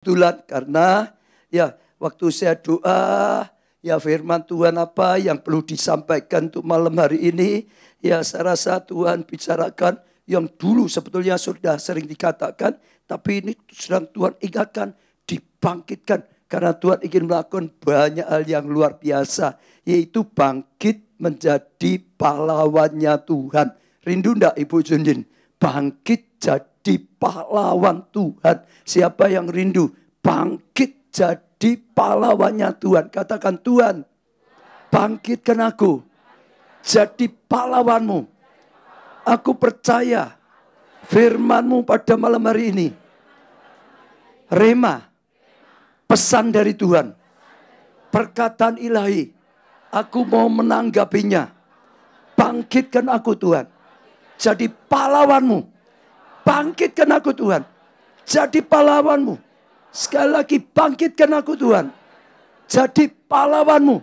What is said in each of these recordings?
Kebetulan karena ya waktu saya doa, ya firman Tuhan apa yang perlu disampaikan untuk malam hari ini, ya saya rasa Tuhan bicarakan yang dulu sebetulnya sudah sering dikatakan, tapi ini sedang Tuhan ingatkan, dibangkitkan. Karena Tuhan ingin melakukan banyak hal yang luar biasa, yaitu bangkit menjadi pahlawannya Tuhan. Rindu enggak Ibu Junjin? Bangkit jadi pahlawan Tuhan. Siapa yang rindu? Bangkit jadi pahlawannya Tuhan. Katakan, Tuhan, bangkitkan aku jadi pahlawanmu. Aku percaya firman-Mu pada malam hari ini. Rema, pesan dari Tuhan. Perkataan ilahi. Aku mau menanggapinya. Bangkitkan aku Tuhan. Jadi pahlawanmu. Bangkitkan aku Tuhan. Jadi pahlawanmu. Sekali lagi bangkitkan aku Tuhan. Jadi pahlawanmu.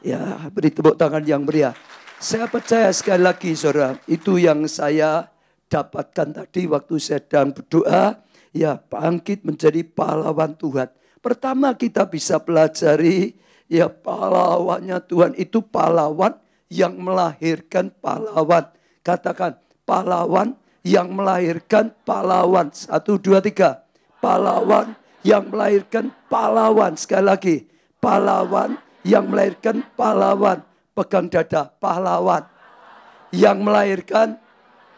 Ya, beri tepuk tangan yang meriah. Saya percaya sekali lagi saudara. Itu yang saya dapatkan tadi waktu saya sedang berdoa. Ya, bangkit menjadi pahlawan Tuhan. Pertama kita bisa pelajari. Ya, pahlawannya Tuhan itu pahlawan yang melahirkan pahlawan. Katakan, pahlawan yang melahirkan pahlawan. 1, 2, 3. Pahlawan yang melahirkan pahlawan. Sekali lagi, pahlawan yang melahirkan pahlawan. Pegang dada, pahlawan. Yang melahirkan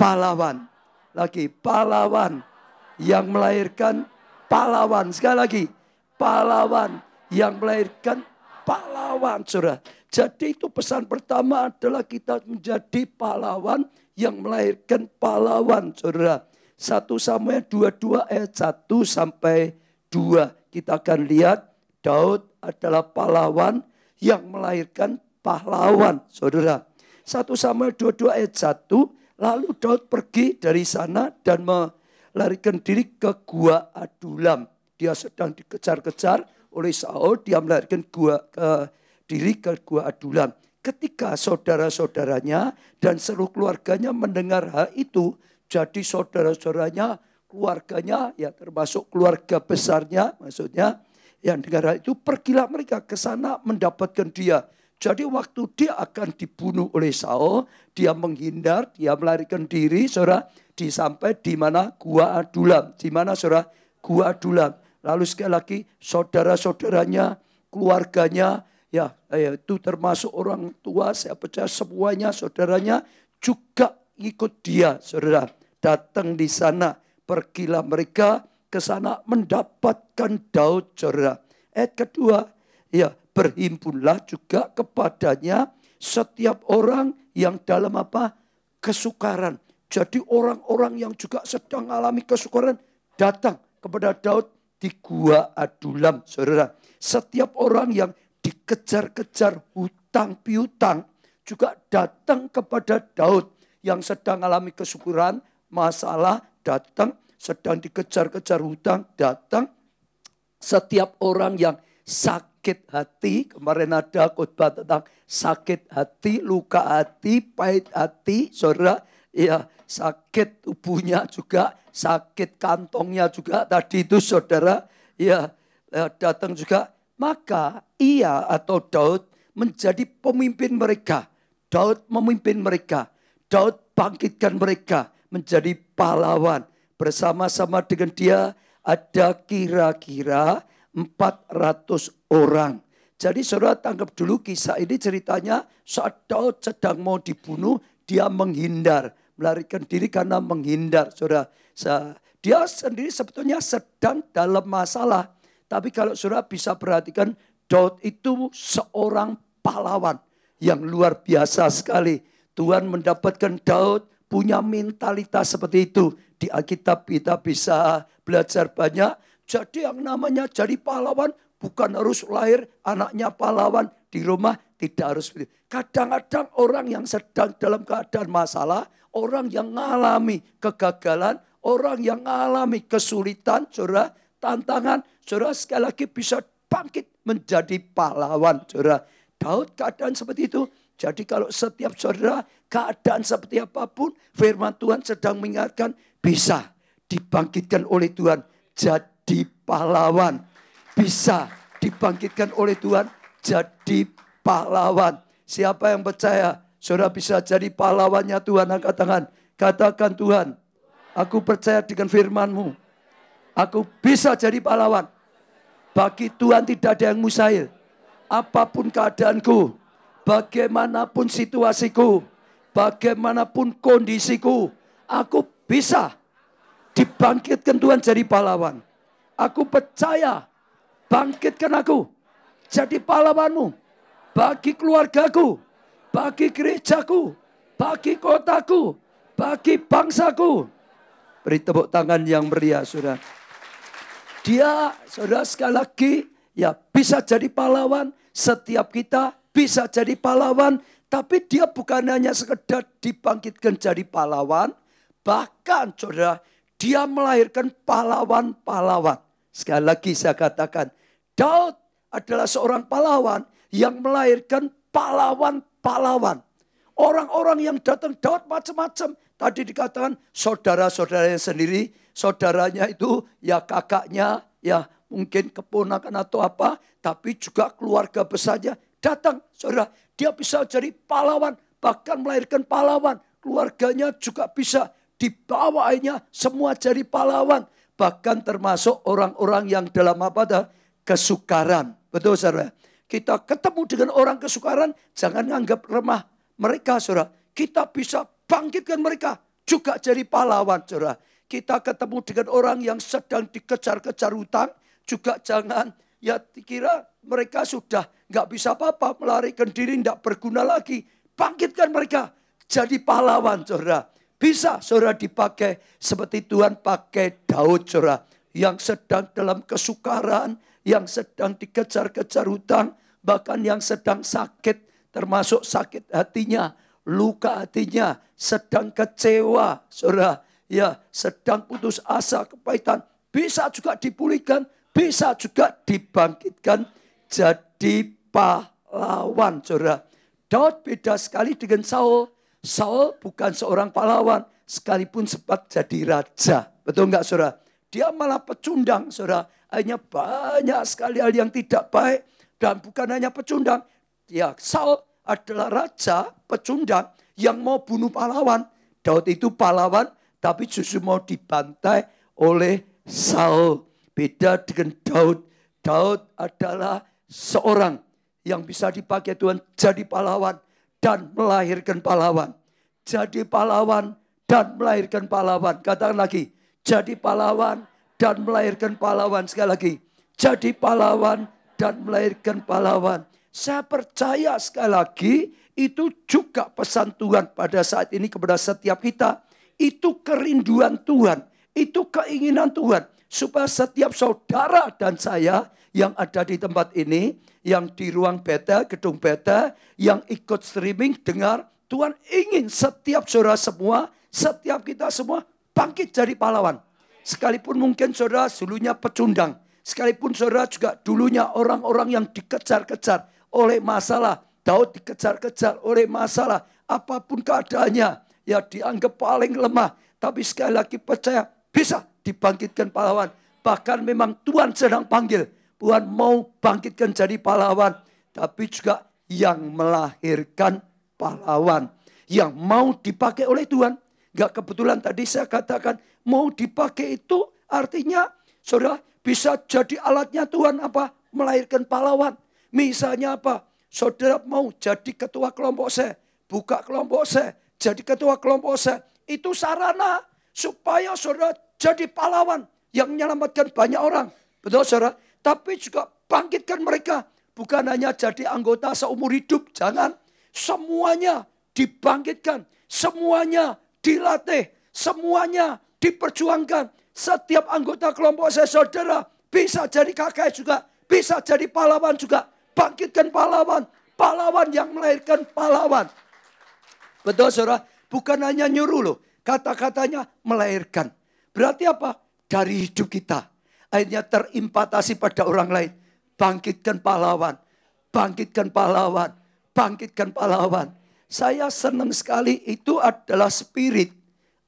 pahlawan. Lagi, pahlawan yang melahirkan pahlawan. Sekali lagi, pahlawan yang melahirkan pahlawan, saudara. Jadi itu pesan pertama adalah kita menjadi pahlawan yang melahirkan pahlawan, saudara. 1 Samuel 22 ayat 1 sampai 2. Kita akan lihat Daud adalah pahlawan yang melahirkan pahlawan, saudara. 1 Samuel 22 ayat 1. Lalu Daud pergi dari sana dan melarikan diri ke Gua Adulam. Dia sedang dikejar-kejar oleh Saul. Dia melarikan diri ke Gua Adulam. Ketika saudara-saudaranya dan seluruh keluarganya mendengar hal itu, jadi saudara-saudaranya, keluarganya, ya termasuk keluarga besarnya, maksudnya yang dengar hal itu, pergilah mereka ke sana mendapatkan dia. Jadi waktu dia akan dibunuh oleh Saul, dia menghindar, dia melarikan diri, saudara, sampai di mana? Gua Adulam. Di mana, saudara? Gua Adulam. Lalu sekali lagi saudara-saudaranya, keluarganya, ya itu termasuk orang tua, saya percaya semuanya, saudaranya juga ikut dia, saudara. Datang di sana, pergilah mereka ke sana mendapatkan Daud, saudara. Ayat kedua, ya berhimpunlah juga kepadanya setiap orang yang dalam apa? Kesukaran. Jadi orang-orang yang juga sedang mengalami kesukaran datang kepada Daud di Gua Adulam, saudara. Setiap orang yang dikejar-kejar hutang piutang juga datang kepada Daud yang sedang alami kesukaran, masalah datang, sedang dikejar-kejar hutang datang. Setiap orang yang sakit hati, kemarin ada khotbah tentang sakit hati, luka hati, pahit hati, saudara, ya sakit tubuhnya juga, sakit kantongnya juga tadi itu saudara, ya datang juga. Maka ia atau Daud menjadi pemimpin mereka. Daud memimpin mereka. Daud bangkitkan mereka menjadi pahlawan. Bersama-sama dengan dia ada kira-kira 400 orang. Jadi saudara tangkap dulu kisah ini, ceritanya saat Daud sedang mau dibunuh, dia menghindar. Melarikan diri karena menghindar, saudara. Dia sendiri sebetulnya sedang dalam masalah. Tapi kalau saudara bisa perhatikan, Daud itu seorang pahlawan yang luar biasa sekali. Tuhan mendapatkan Daud punya mentalitas seperti itu. Di Alkitab kita bisa belajar banyak. Jadi yang namanya jadi pahlawan bukan harus lahir anaknya pahlawan di rumah, tidak harus begitu. Kadang-kadang orang yang sedang dalam keadaan masalah, orang yang mengalami kegagalan, orang yang mengalami kesulitan, saudara, tantangan, saudara sekali lagi bisa bangkit menjadi pahlawan, saudara. Daud keadaan seperti itu. Jadi kalau setiap saudara keadaan seperti apapun, firman Tuhan sedang mengingatkan bisa dibangkitkan oleh Tuhan. Jadi jadi pahlawan. Bisa dibangkitkan oleh Tuhan jadi pahlawan. Siapa yang percaya saudara bisa jadi pahlawannya Tuhan, angkat tangan. Katakan, Tuhan, aku percaya dengan firman-Mu. Aku bisa jadi pahlawan. Bagi Tuhan tidak ada yang mustahil. Apapun keadaanku, bagaimanapun situasiku, bagaimanapun kondisiku, aku bisa dibangkitkan Tuhan jadi pahlawan. Aku percaya, bangkitkan aku jadi pahlawan-Mu. Bagi keluargaku, bagi gerejaku, bagi kotaku, bagi bangsaku. Beri tepuk tangan yang meriah, saudara. Dia, saudara, sekali lagi, ya bisa jadi pahlawan. Setiap kita bisa jadi pahlawan. Tapi dia bukan hanya sekedar dibangkitkan jadi pahlawan. Bahkan, saudara, dia melahirkan pahlawan-pahlawan. Sekali lagi saya katakan, Daud adalah seorang pahlawan yang melahirkan pahlawan-pahlawan. Orang-orang yang datang Daud macam-macam. Tadi dikatakan saudara-saudaranya sendiri, saudaranya itu ya kakaknya, ya mungkin keponakan atau apa, tapi juga keluarga besarnya datang. Saudara, dia bisa jadi pahlawan, bahkan melahirkan pahlawan. Keluarganya juga bisa dibawanya, semua jadi pahlawan. Bahkan termasuk orang-orang yang dalam apa? Kesukaran. Betul, saudara? Kita ketemu dengan orang kesukaran, jangan anggap remah mereka, saudara. Kita bisa bangkitkan mereka juga jadi pahlawan, saudara. Kita ketemu dengan orang yang sedang dikejar-kejar hutang, juga jangan ya kira mereka sudah nggak bisa apa-apa, melarikan diri, nggak berguna lagi. Bangkitkan mereka jadi pahlawan, saudara. Bisa, saudara, dipakai seperti Tuhan pakai Daud, saudara, yang sedang dalam kesukaran, yang sedang dikejar-kejar hutang, bahkan yang sedang sakit, termasuk sakit hatinya, luka hatinya, sedang kecewa, saudara, ya sedang putus asa, kepahitan, bisa juga dipulihkan, bisa juga dibangkitkan jadi pahlawan, saudara. Daud beda sekali dengan Saul. Saul bukan seorang pahlawan, sekalipun sempat jadi raja. Betul enggak, saudara? Dia malah pecundang, saudara. Hanya banyak sekali hal yang tidak baik. Dan bukan hanya pecundang. Ya, Saul adalah raja pecundang yang mau bunuh pahlawan. Daud itu pahlawan, tapi justru mau dibantai oleh Saul. Beda dengan Daud. Daud adalah seorang yang bisa dipakai Tuhan jadi pahlawan dan melahirkan pahlawan. Jadi pahlawan dan melahirkan pahlawan. Katakan lagi, jadi pahlawan dan melahirkan pahlawan. Sekali lagi, jadi pahlawan dan melahirkan pahlawan. Saya percaya sekali lagi, itu juga pesan Tuhan pada saat ini kepada setiap kita. Itu kerinduan Tuhan, itu keinginan Tuhan. Supaya setiap saudara dan saya yang ada di tempat ini, yang di ruang beta, gedung beta, yang ikut streaming, dengar, Tuhan ingin setiap saudara semua, setiap kita semua bangkit jadi pahlawan. Sekalipun mungkin saudara dulunya pecundang, sekalipun saudara juga dulunya orang-orang yang dikejar-kejar oleh masalah. Daud dikejar-kejar oleh masalah, apapun keadaannya, ya dianggap paling lemah. Tapi sekali lagi percaya, bisa dibangkitkan pahlawan. Bahkan memang Tuhan sedang panggil. Tuhan mau bangkitkan jadi pahlawan. Tapi juga yang melahirkan pahlawan. Yang mau dipakai oleh Tuhan. Gak kebetulan tadi saya katakan mau dipakai itu artinya saudara bisa jadi alatnya Tuhan apa? Melahirkan pahlawan. Misalnya apa? Saudara mau jadi ketua kelompok saya. Buka kelompok saya. Jadi ketua kelompok saya. Itu sarana supaya saudara jadi pahlawan yang menyelamatkan banyak orang. Betul, saudara? Tapi juga bangkitkan mereka. Bukan hanya jadi anggota seumur hidup. Jangan. Semuanya dibangkitkan. Semuanya dilatih. Semuanya diperjuangkan. Setiap anggota kelompok saya, saudara, bisa jadi kakak juga. Bisa jadi pahlawan juga. Bangkitkan pahlawan. Pahlawan yang melahirkan pahlawan. Betul, saudara? Bukan hanya nyuruh loh. Kata-katanya melahirkan. Berarti apa? Dari hidup kita. Akhirnya terimpatasi pada orang lain. Bangkitkan pahlawan. Bangkitkan pahlawan. Bangkitkan pahlawan. Saya senang sekali itu adalah spirit.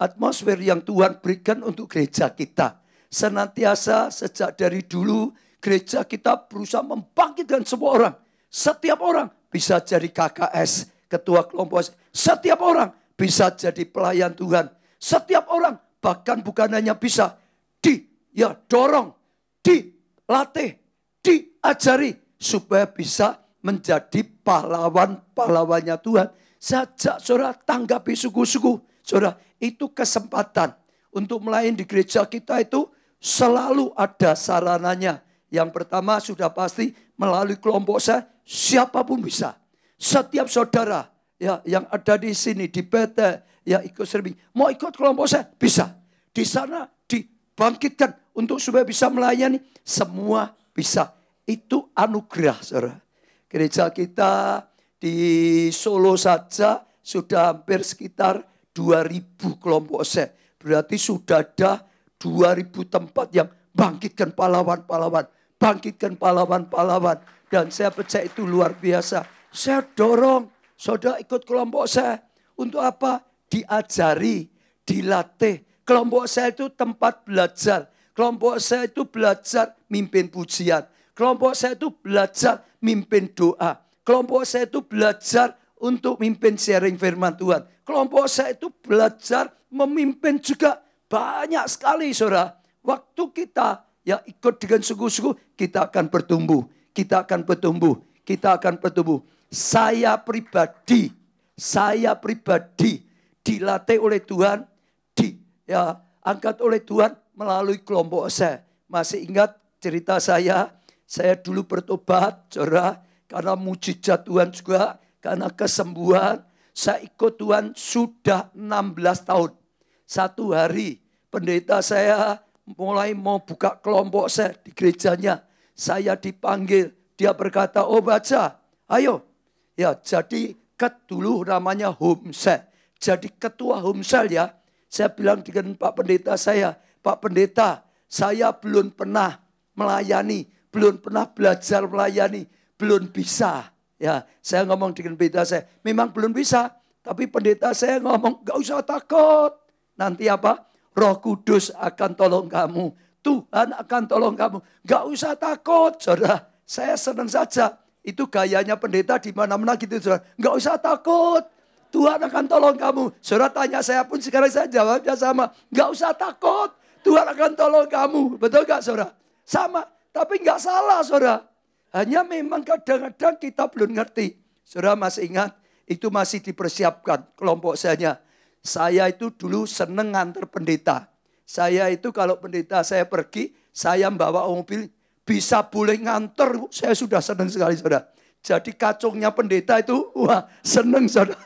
Atmosfer yang Tuhan berikan untuk gereja kita. senantiasa sejak dari dulu gereja kita berusaha membangkitkan semua orang. Setiap orang bisa jadi KKS, ketua kelompok. Setiap orang bisa jadi pelayan Tuhan. Setiap orang bahkan bukan hanya bisa dorong, dilatih, diajari supaya bisa menjadi pahlawan-pahlawannya Tuhan. Sejak saudara tanggapi suku-suku, saudara, itu kesempatan untuk melayani di gereja kita itu selalu ada sarananya. Yang pertama sudah pasti melalui kelompok saya, siapapun bisa. Setiap saudara yang ada di sini, di PT, ikut serving, mau ikut kelompok saya, bisa. Di sana dibangkitkan untuk supaya bisa melayani, semua bisa. Itu anugerah, saudara. Gereja kita di Solo saja sudah hampir sekitar 2000 kelompok saya. Berarti sudah ada 2000 tempat yang bangkitkan pahlawan-pahlawan. Bangkitkan pahlawan-pahlawan. Dan saya percaya itu luar biasa. Saya dorong saudara ikut kelompok saya. Untuk apa? Diajari, dilatih. Kelompok saya itu tempat belajar. Kelompok saya itu belajar mimpin pujian. Kelompok saya itu belajar mimpin doa. Kelompok saya itu belajar untuk mimpin sharing firman Tuhan. Kelompok saya itu belajar memimpin juga banyak sekali, saudara. Waktu kita ikut dengan suku-suku, kita akan bertumbuh. Kita akan bertumbuh. Kita akan bertumbuh. Saya pribadi dilatih oleh Tuhan, angkat oleh Tuhan melalui kelompok saya. Masih ingat cerita saya dulu bertobat, saudara, karena mujizat Tuhan juga, karena kesembuhan. Saya ikut Tuhan sudah 16 tahun. Satu hari pendeta saya mulai mau buka kelompok saya di gerejanya. Saya dipanggil, dia berkata, oh baca, ayo. Ya, jadi dulu namanya homesel. Jadi ketua homesel ya. Saya bilang dengan Pak Pendeta saya, Pak Pendeta, saya belum pernah melayani, belum pernah belajar melayani, belum bisa. Ya, saya ngomong dengan pendeta saya, memang belum bisa. Tapi pendeta saya ngomong, gak usah takut. Nanti apa? Roh Kudus akan tolong kamu. Tuhan akan tolong kamu. Gak usah takut, saudara. Saya senang saja. Itu gayanya pendeta di mana-mana gitu, saudara. Gak usah takut. Tuhan akan tolong kamu. Saudara tanya saya pun sekarang saya jawabnya sama. Gak usah takut. Tuhan akan tolong kamu. Betul gak, saudara? Sama. Tapi gak salah, saudara. Hanya memang kadang-kadang kita belum ngerti. Saudara masih ingat? Itu masih dipersiapkan kelompok saya itu dulu seneng nganter pendeta. Saya itu kalau pendeta saya pergi, saya membawa mobil, bisa boleh nganter. Saya sudah seneng sekali, saudara. Jadi kacungnya pendeta itu, wah seneng, saudara.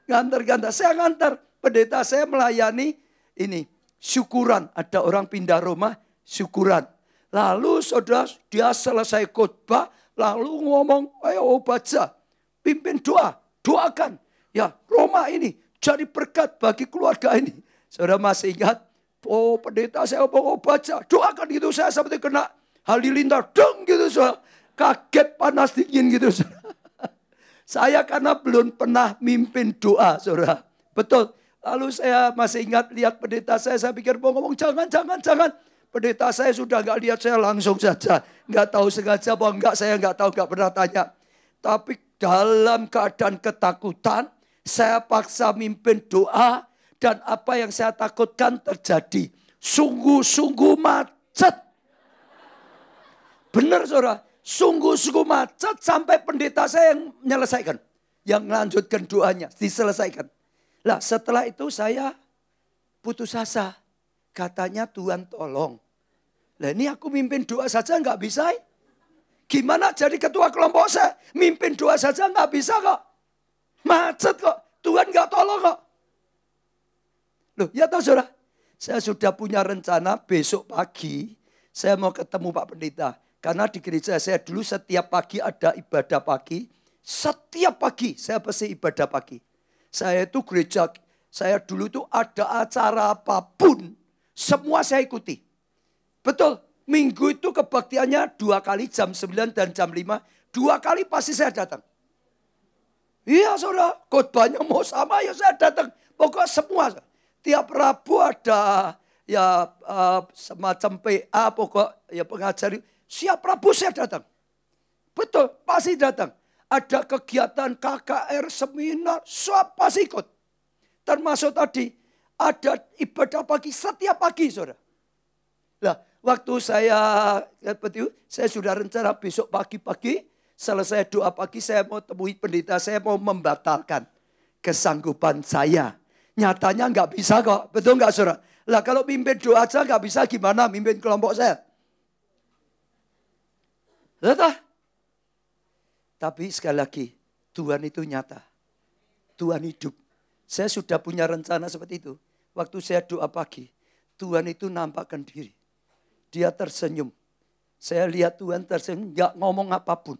Nganter-nganter. Saya nganter. Pendeta saya melayani ini, syukuran. Ada orang pindah rumah, syukuran. Lalu saudara, dia selesai khotbah, lalu ngomong, ayo baca, pimpin doa, doakan. Ya, Roma ini jadi berkat bagi keluarga ini. Saudara masih ingat, oh pendeta saya mau baca, doakan gitu. Saya seperti kena halilintar, deng gitu, saudara. Kaget, panas, dingin gitu, saudara. Saya karena belum pernah mimpin doa, saudara. Betul. Lalu saya masih ingat lihat pendeta saya pikir mau ngomong, jangan. Pendeta saya sudah gak lihat saya langsung saja. Gak tahu sengaja apa enggak, saya gak tahu, gak pernah tanya. Tapi dalam keadaan ketakutan, saya paksa mimpin doa. Dan apa yang saya takutkan terjadi. Sungguh-sungguh macet. Benar, saudara. Sungguh-sungguh macet sampai pendeta saya yang menyelesaikan. Yang melanjutkan doanya, diselesaikan. Lah setelah itu saya putus asa. Katanya Tuhan tolong. Lah ini aku mimpin doa saja nggak bisa. Gimana jadi ketua kelompok saya? Mimpin doa saja nggak bisa kok. Macet kok. Tuhan nggak tolong kok. Loh ya tahu saudara. Saya sudah punya rencana besok pagi. Saya mau ketemu Pak Pendeta. Karena di gereja saya dulu setiap pagi ada ibadah pagi. Setiap pagi saya pasti ibadah pagi. Saya itu gereja, saya dulu itu ada acara apapun. Semua saya ikuti. Betul, minggu itu kebaktiannya 2 kali jam 9 dan jam 5. 2 kali pasti saya datang. Iya saudara, khotbahnya mau sama ya saya datang. Pokoknya semua. Tiap Rabu ada ya semacam PA pokok ya pengajar. Siap Rabu saya datang. Betul, pasti datang. Ada kegiatan KKR, seminar, pasti ikut. Termasuk tadi ada ibadah pagi setiap pagi, saudara. Nah, waktu saya sudah rencana besok pagi-pagi, selesai doa pagi saya mau temui pendeta, saya mau membatalkan kesanggupan saya. Nyatanya nggak bisa kok, betul nggak saudara? Lah kalau mimpin doa aja nggak bisa, gimana mimpin kelompok saya? Betul? Tapi sekali lagi, Tuhan itu nyata. Tuhan hidup. Saya sudah punya rencana seperti itu. Waktu saya doa pagi, Tuhan itu nampakkan diri. Dia tersenyum. Saya lihat Tuhan tersenyum, nggak ngomong apapun.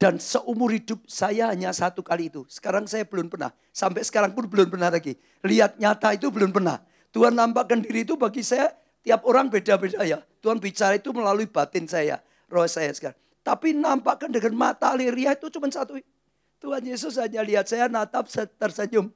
Dan seumur hidup saya hanya satu kali itu. Sekarang saya belum pernah. Sampai sekarang pun belum pernah lagi. Lihat nyata itu belum pernah. Tuhan nampakkan diri itu bagi saya, tiap orang beda-beda ya. Tuhan bicara itu melalui batin saya, roh saya sekarang. Tapi nampakkan dengan mata liria itu cuma satu. Tuhan Yesus hanya lihat saya natap tersenyum.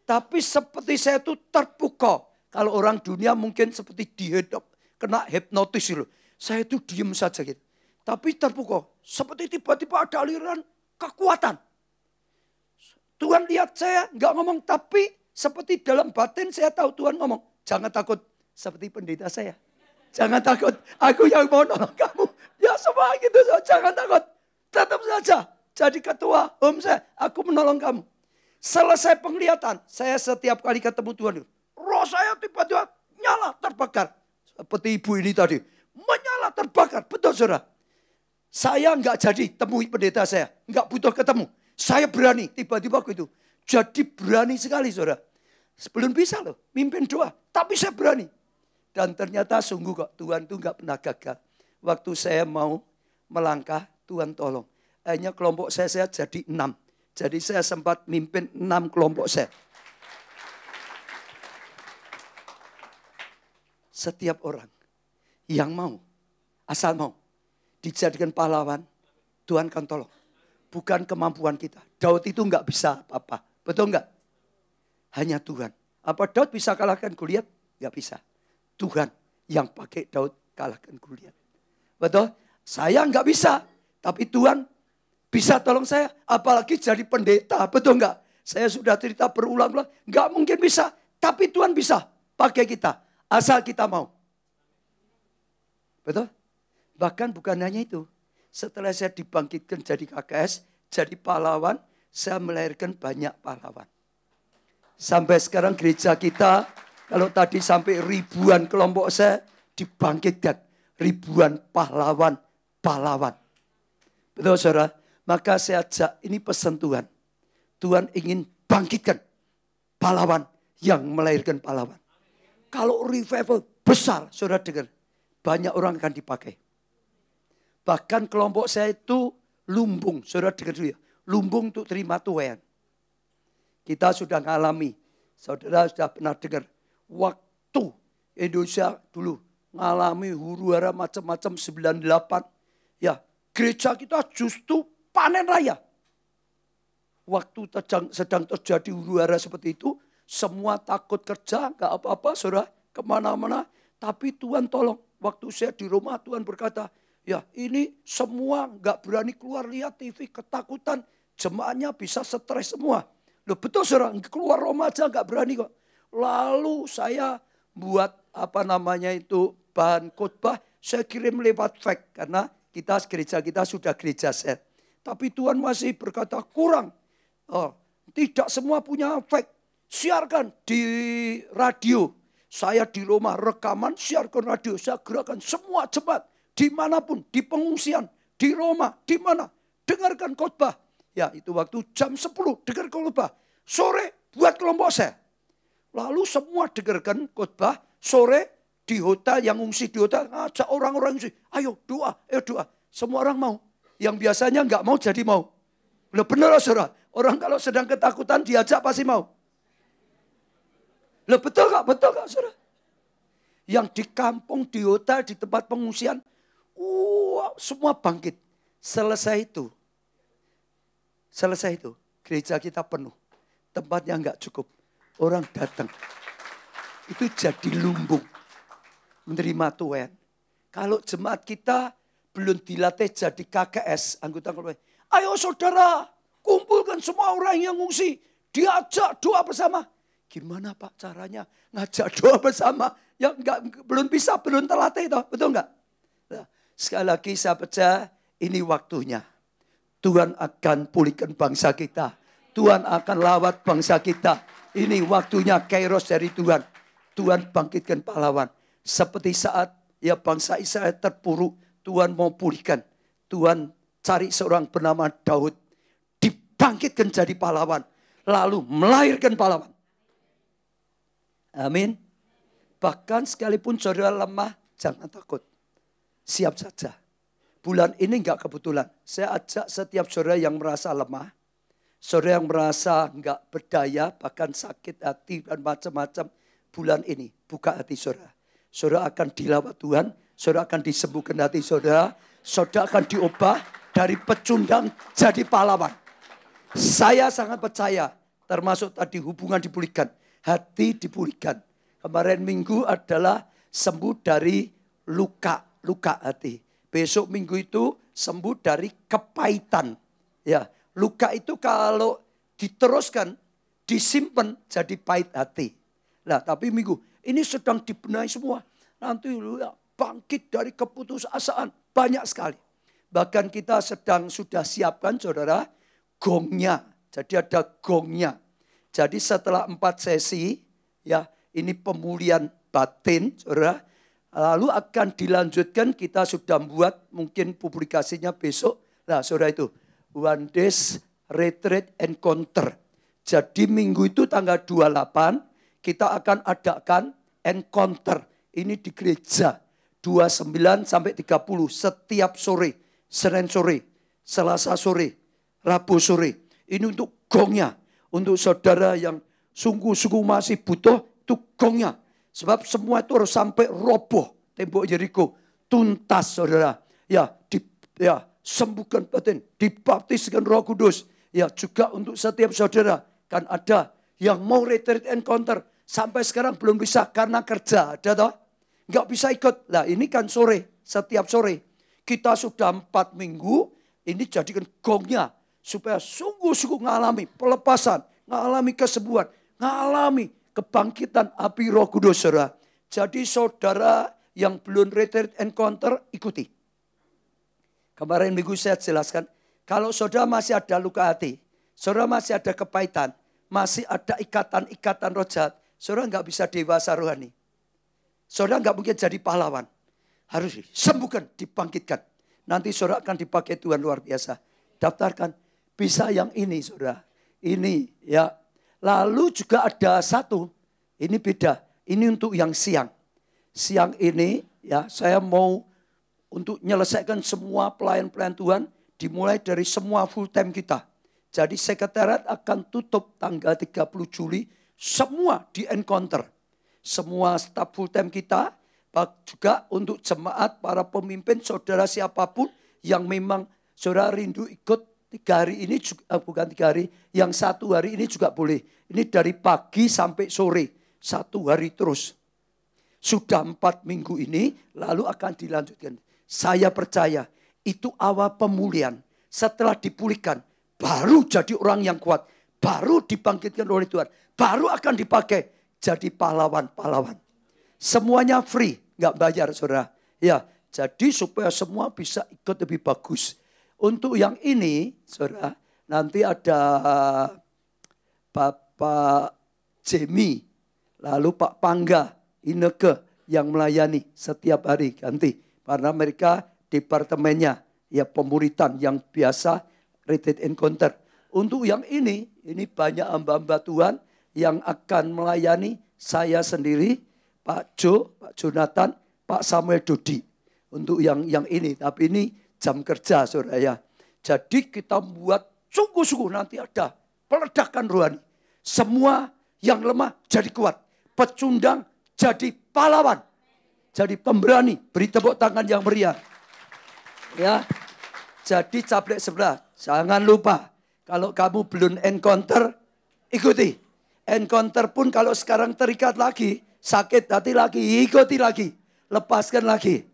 Tapi seperti saya itu terpukau. Kalau orang dunia mungkin seperti dihidop, kena hipnotis loh. Saya itu diem saja gitu. Tapi terpukau. Seperti tiba-tiba ada aliran kekuatan. Tuhan lihat saya nggak ngomong, tapi seperti dalam batin saya tahu Tuhan ngomong. Jangan takut seperti pendeta saya. Jangan takut, aku yang mau nolong kamu. Ya semua gitu, jangan takut. Tetap saja jadi ketua saya, aku menolong kamu. Selesai penglihatan, saya setiap kali ketemu Tuhan, roh saya tiba-tiba nyala terbakar. Seperti ibu ini tadi, menyala terbakar. Betul saudara. Saya nggak jadi temui pendeta saya, nggak butuh ketemu. Saya berani, tiba-tiba aku itu. Jadi berani sekali saudara. Sebelum bisa loh, mimpin doa. Tapi saya berani. Dan ternyata sungguh kok, Tuhan itu nggak pernah gagal. Waktu saya mau melangkah, Tuhan tolong. Akhirnya kelompok saya jadi 6. Jadi saya sempat mimpin 6 kelompok saya. Setiap orang yang mau, asal mau, dijadikan pahlawan, Tuhan akan tolong. Bukan kemampuan kita. Daud itu nggak bisa apa-apa. Betul nggak? Hanya Tuhan. Apa Daud bisa kalahkan Goliat? Nggak bisa. Tuhan yang pakai Daud kalahkan Goliat. Betul? Saya nggak bisa. Tapi Tuhan bisa tolong saya. Apalagi jadi pendeta. Betul nggak? Saya sudah cerita berulang-ulang. Nggak mungkin bisa. Tapi Tuhan bisa pakai kita. Asal kita mau. Betul? Bahkan bukan hanya itu. Setelah saya dibangkitkan jadi KKS, jadi pahlawan, saya melahirkan banyak pahlawan. Sampai sekarang gereja kita, kalau tadi sampai ribuan kelompok saya dibangkitkan. Ribuan pahlawan. Betul saudara? Maka saya ajak, ini pesan Tuhan. Tuhan ingin bangkitkan pahlawan yang melahirkan pahlawan. Kalau revival besar, saudara dengar, banyak orang akan dipakai. Bahkan kelompok saya itu lumbung, saudara dengar dulu ya. Lumbung untuk terima tuayan. Kita sudah ngalami, saudara sudah pernah dengar. Waktu Indonesia dulu ngalami huru-hara macam-macam 98. Ya, gereja kita justru panen raya. Waktu sedang terjadi huru-hara seperti itu, semua takut kerja, gak apa-apa, saudara, kemana-mana. Tapi Tuhan tolong. Waktu saya di rumah, Tuhan berkata, ya ini semua gak berani keluar lihat TV, ketakutan. Jemaahnya bisa stres semua. Loh betul saudara, keluar rumah aja gak berani kok. Lalu saya buat bahan khotbah, saya kirim lewat fax. Karena gereja kita sudah gereja set. Tapi Tuhan masih berkata kurang. Tidak semua punya fax. Siarkan di radio. Saya di rumah rekaman, siarkan radio. Saya gerakan semua jemaat. Dimanapun, di pengungsian, di Roma, di mana. Dengarkan khotbah. Ya itu waktu jam 10 dengar khotbah. Sore buat kelompok saya. Lalu semua dengarkan khotbah. Sore di hotel, yang ngungsi di hotel. Ajak orang-orang ngungsi. Ayo doa. Semua orang mau. Yang biasanya nggak mau jadi mau. Benar saudara. Orang kalau sedang ketakutan diajak pasti mau. Betul gak saudara? Yang di kampung, di hotel, di tempat pengungsian. Semua bangkit. Selesai itu, gereja kita penuh. Tempatnya nggak cukup. Orang datang. Itu jadi lumbung. menerima Tuhan. Kalau jemaat kita belum dilatih jadi KKS, anggota keluarga. Ayo saudara, kumpulkan semua orang yang ngungsi. Diajak doa bersama. Gimana Pak caranya ngajak doa bersama? Ya belum bisa, belum terlatih toh, betul enggak? Nah, sekali lagi saya percaya ini waktunya. Tuhan akan pulihkan bangsa kita. Tuhan akan lawat bangsa kita. Ini waktunya kairos dari Tuhan. Tuhan bangkitkan pahlawan. Seperti saat ya bangsa Israel terpuruk, Tuhan mau pulihkan. Tuhan cari seorang bernama Daud. Dibangkitkan jadi pahlawan. Lalu melahirkan pahlawan. Amin. Bahkan sekalipun saudara lemah, jangan takut. Siap saja. Bulan ini enggak kebetulan. Saya ajak setiap saudara yang merasa lemah. Saudara yang merasa enggak berdaya, bahkan sakit hati dan macam-macam. Bulan ini, buka hati saudara. Saudara akan dilawat Tuhan. Saudara akan disembuhkan hati saudara. Saudara akan diubah dari pecundang jadi pahlawan. Saya sangat percaya. Termasuk tadi hubungan dipulihkan. Hati dipulihkan. Kemarin minggu adalah sembuh dari luka hati. Besok minggu itu sembuh dari kepahitan. Ya, luka itu kalau diteruskan, disimpan jadi pahit hati. Nah, tapi minggu ini sedang dibenahi semua. Nanti ya, bangkit dari keputusasaan banyak sekali. Bahkan kita sudah siapkan saudara gongnya. Jadi ada gongnya. Jadi setelah 4 sesi, ya ini pemulihan batin, saudara. Lalu akan dilanjutkan, kita sudah buat mungkin publikasinya besok. Nah saudara itu, One Days Retreat Encounter. Jadi minggu itu tanggal 28, kita akan adakan encounter. Ini di gereja, 29 sampai 30 setiap sore. Senin sore, Selasa sore, Rabu sore. Ini untuk gongnya. Untuk saudara yang sungguh-sungguh masih butuh, itu gongnya. Sebab semua itu harus sampai roboh tembok Yeriko. Tuntas saudara. Ya, sembuhkan batin. Dibaptiskan Roh Kudus. Ya, juga untuk setiap saudara. Kan ada yang mau retreat encounter. Sampai sekarang belum bisa karena kerja. Ada toh? Nggak bisa ikut. Nah ini kan sore. Setiap sore. Kita sudah 4 minggu. Ini jadikan gongnya. Supaya sungguh-sungguh mengalami pelepasan, mengalami kesembuhan, mengalami kebangkitan api Roh Kudus, saudara. Jadi saudara yang belum retreat encounter, ikuti. Kemarin minggu saya jelaskan, kalau saudara masih ada luka hati, saudara masih ada kepahitan, masih ada ikatan-ikatan roh jahat, saudara nggak bisa dewasa rohani. Saudara nggak mungkin jadi pahlawan. Harus disembuhkan, dibangkitkan. Nanti saudara akan dipakai Tuhan luar biasa. Daftarkan. Bisa yang ini saudara. Ini ya. Lalu juga ada satu. Ini beda. Ini untuk yang siang. Siang ini ya saya mau untuk menyelesaikan semua pelayan-pelayan Tuhan. Dimulai dari semua full time kita. Jadi sekretariat akan tutup tanggal 30 Juli. Semua di encounter. Semua staf full time kita. Juga untuk jemaat, para pemimpin, saudara siapapun yang memang saudara rindu ikut. 3 hari ini juga, bukan 3 hari, yang 1 hari ini juga boleh. Ini dari pagi sampai sore, 1 hari terus. Sudah 4 minggu ini, lalu akan dilanjutkan. Saya percaya, itu awal pemulihan. Setelah dipulihkan, baru jadi orang yang kuat. Baru dibangkitkan oleh Tuhan. Baru akan dipakai jadi pahlawan-pahlawan. Semuanya free, nggak bayar saudara. Ya, jadi supaya semua bisa ikut lebih bagus. Untuk yang ini, saudara, nanti ada Bapak Jemi, lalu Pak Pangga, Ineke yang melayani setiap hari ganti. Karena mereka departemennya, ya pemuritan yang biasa, retreat encounter. Untuk yang ini banyak hamba-hamba Tuhan yang akan melayani saya sendiri, Pak Jonathan, Pak Samuel Dodi. Untuk yang ini, tapi ini jam kerja saudara ya. Jadi kita buat sungguh-sungguh nanti ada peledakan rohani. Semua yang lemah jadi kuat. Pecundang jadi pahlawan. Jadi pemberani. Beri tepuk tangan yang meriah. Ya. Jadi caplek sebelah. Jangan lupa. Kalau kamu belum encounter, ikuti. Encounter pun kalau sekarang terikat lagi, sakit hati lagi, ikuti lagi. lepaskan lagi.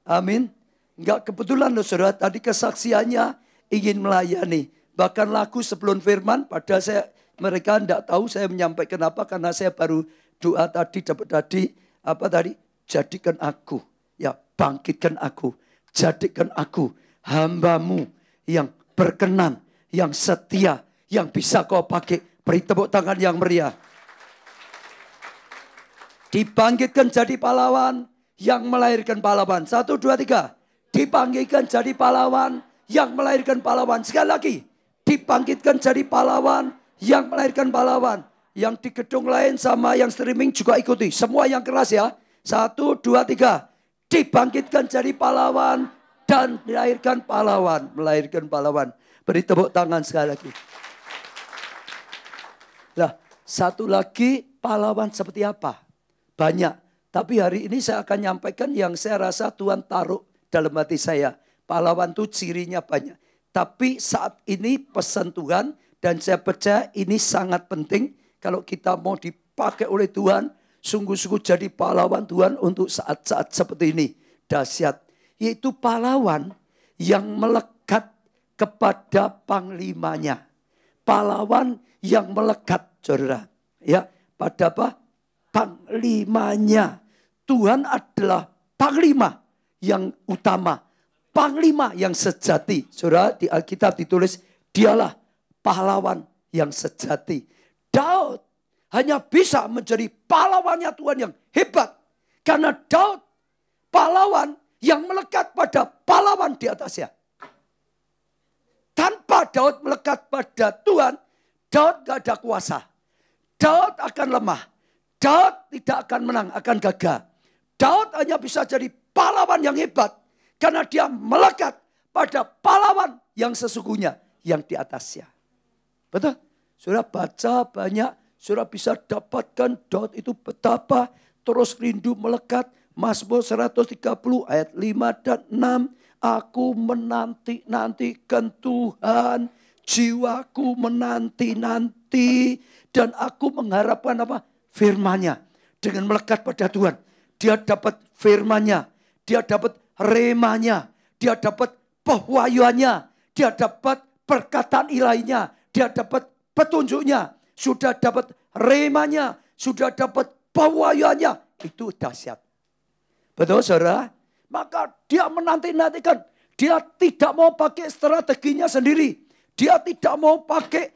Amin. Enggak kebetulan loh saudara, tadi kesaksiannya ingin melayani. Bahkan lagu sebelum firman, padahal mereka enggak tahu saya menyampaikan apa, karena saya baru doa tadi, dapat tadi, jadikan aku, ya bangkitkan aku, jadikan aku hambamu yang berkenan, yang setia, yang bisa kau pakai. Beri tepuk tangan yang meriah. Dibangkitkan jadi pahlawan yang melahirkan pahlawan. 1, 2, 3. Dibangkitkan jadi pahlawan yang melahirkan pahlawan. Sekali lagi. Dibangkitkan jadi pahlawan yang melahirkan pahlawan. Yang di gedung lain sama yang streaming juga ikuti. Semua yang keras ya. 1, 2, 3. Dibangkitkan jadi pahlawan dan melahirkan pahlawan. Melahirkan pahlawan. Beri tepuk tangan sekali lagi. Nah, satu lagi pahlawan seperti apa? Banyak. Tapi hari ini saya akan nyampaikan yang saya rasa Tuhan taruh dalam hati saya. Pahlawan itu cirinya banyak. Tapi saat ini pesan Tuhan dan saya percaya ini sangat penting. Kalau kita mau dipakai oleh Tuhan, sungguh-sungguh jadi pahlawan Tuhan untuk saat-saat seperti ini. Dahsyat. Yaitu pahlawan yang melekat kepada panglimanya. Pahlawan yang melekat, saudara. Ya, pada apa? Panglimanya. Tuhan adalah panglima yang utama. Panglima yang sejati. Saudara, di Alkitab ditulis, dialah pahlawan yang sejati. Daud hanya bisa menjadi pahlawannya Tuhan yang hebat. Karena Daud pahlawan yang melekat pada pahlawan di atasnya. Tanpa Daud melekat pada Tuhan, Daud gak ada kuasa. Daud akan lemah. Daud tidak akan menang, akan gagal. Daud hanya bisa jadi pahlawan yang hebat. Karena dia melekat pada pahlawan yang sesungguhnya, yang di atasnya. Betul? Saudara baca banyak, saudara bisa dapatkan Daud itu betapa terus rindu melekat. Mazmur 130 ayat 5 dan 6. Aku menanti-nantikan Tuhan, jiwaku menanti-nanti, dan aku mengharapkan apa? Firman-Nya. Dengan melekat pada Tuhan, dia dapat firman-Nya, dia dapat remanya, dia dapat pewahyuannya, dia dapat perkataan ilahinya, dia dapat petunjuknya, sudah dapat remanya, sudah dapat pewahyuannya. Itu dahsyat. Betul saudara? Maka dia menanti-nantikan. Dia tidak mau pakai strateginya sendiri. Dia tidak mau pakai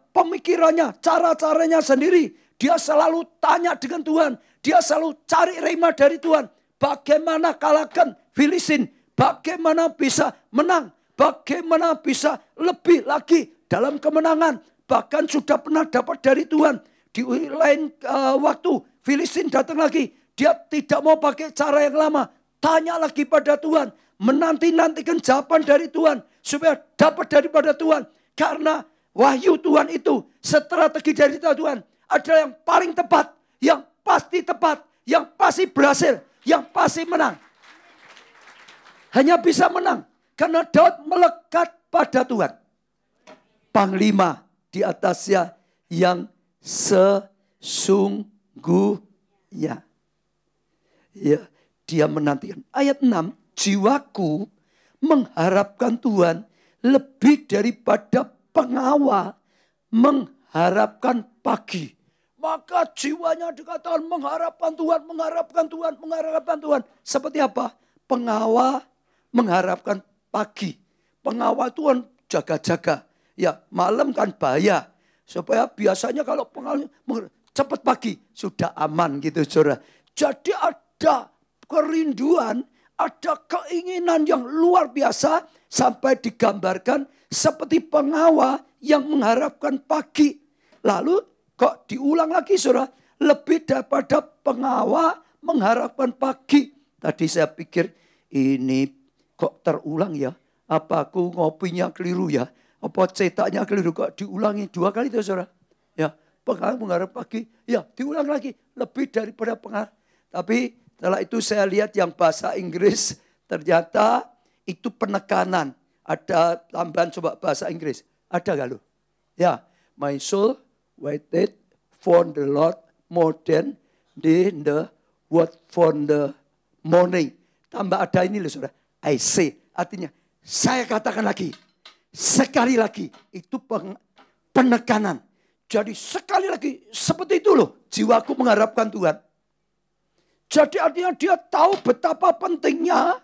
pemikirannya, cara-caranya sendiri. Dia selalu tanya dengan Tuhan. Dia selalu cari rema dari Tuhan. Bagaimana kalahkan Filistin? Bagaimana bisa menang? Bagaimana bisa lebih lagi dalam kemenangan? Bahkan sudah pernah dapat dari Tuhan. Di lain waktu Filistin datang lagi. Dia tidak mau pakai cara yang lama. Tanya lagi pada Tuhan. Menanti-nantikan jawaban dari Tuhan. Supaya dapat daripada Tuhan. Karena wahyu Tuhan itu, strategi dari Tuhan adalah yang paling tepat. Yang pasti tepat. Yang pasti berhasil. Yang pasti menang. Hanya bisa menang. Karena Daud melekat pada Tuhan. Panglima di atasnya yang sesungguhnya. Ya, dia menantikan. Ayat 6, jiwaku mengharapkan Tuhan lebih daripada pengawal mengharapkan pagi. Maka jiwanya dikatakan mengharapkan Tuhan, mengharapkan Tuhan, mengharapkan Tuhan. Seperti apa? Pengawal mengharapkan pagi. Pengawal Tuhan jaga-jaga. Ya, malam kan bahaya. Supaya biasanya kalau pengawal cepat pagi, sudah aman gitu saudara. Jadi ada kerinduan, ada keinginan yang luar biasa sampai digambarkan seperti pengawal yang mengharapkan pagi. Lalu kok diulang lagi saudara, lebih daripada pengawal mengharapkan pagi. Tadi saya pikir ini kok terulang ya? Apa aku ngopinya keliru ya? Apa cetaknya keliru? Kok diulangi 2 kali itu saudara? Ya, pengawal mengharap pagi, ya diulang lagi lebih daripada pengawal. Tapi setelah itu saya lihat yang bahasa Inggris ternyata itu penekanan. Ada tambahan coba bahasa Inggris. Ada gak lu? Ya, my soul waited for the Lord more than the word for the morning. Tambah ada ini loh saudara. I say. Artinya saya katakan lagi. Sekali lagi. Itu penekanan. Jadi sekali lagi seperti itu loh. Jiwaku mengharapkan Tuhan. Jadi artinya dia tahu betapa pentingnya.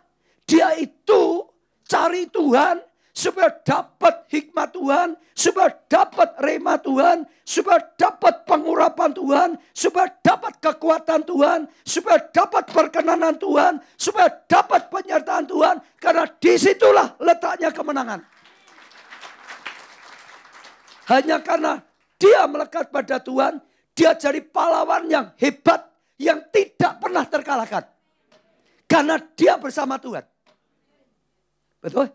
Dia itu cari Tuhan. Supaya dapat hikmat Tuhan. Supaya dapat rema Tuhan. Supaya dapat pengurapan Tuhan. Supaya dapat kekuatan Tuhan. Supaya dapat perkenanan Tuhan. Supaya dapat penyertaan Tuhan. Karena disitulah letaknya kemenangan. Hanya karena dia melekat pada Tuhan. Dia jadi pahlawan yang hebat. Yang tidak pernah terkalahkan. Karena dia bersama Tuhan. Betul?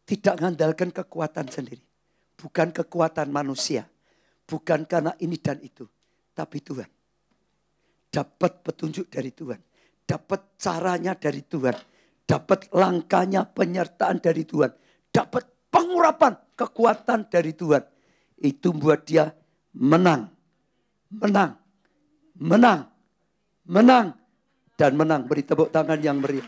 Tidak mengandalkan kekuatan sendiri. Bukan kekuatan manusia. Bukan karena ini dan itu. Tapi Tuhan. Dapat petunjuk dari Tuhan. Dapat caranya dari Tuhan. Dapat langkahnya penyertaan dari Tuhan. Dapat pengurapan kekuatan dari Tuhan. Itu membuat dia menang. Menang. Menang. Menang. Dan menang. Beri tepuk tangan yang meriah.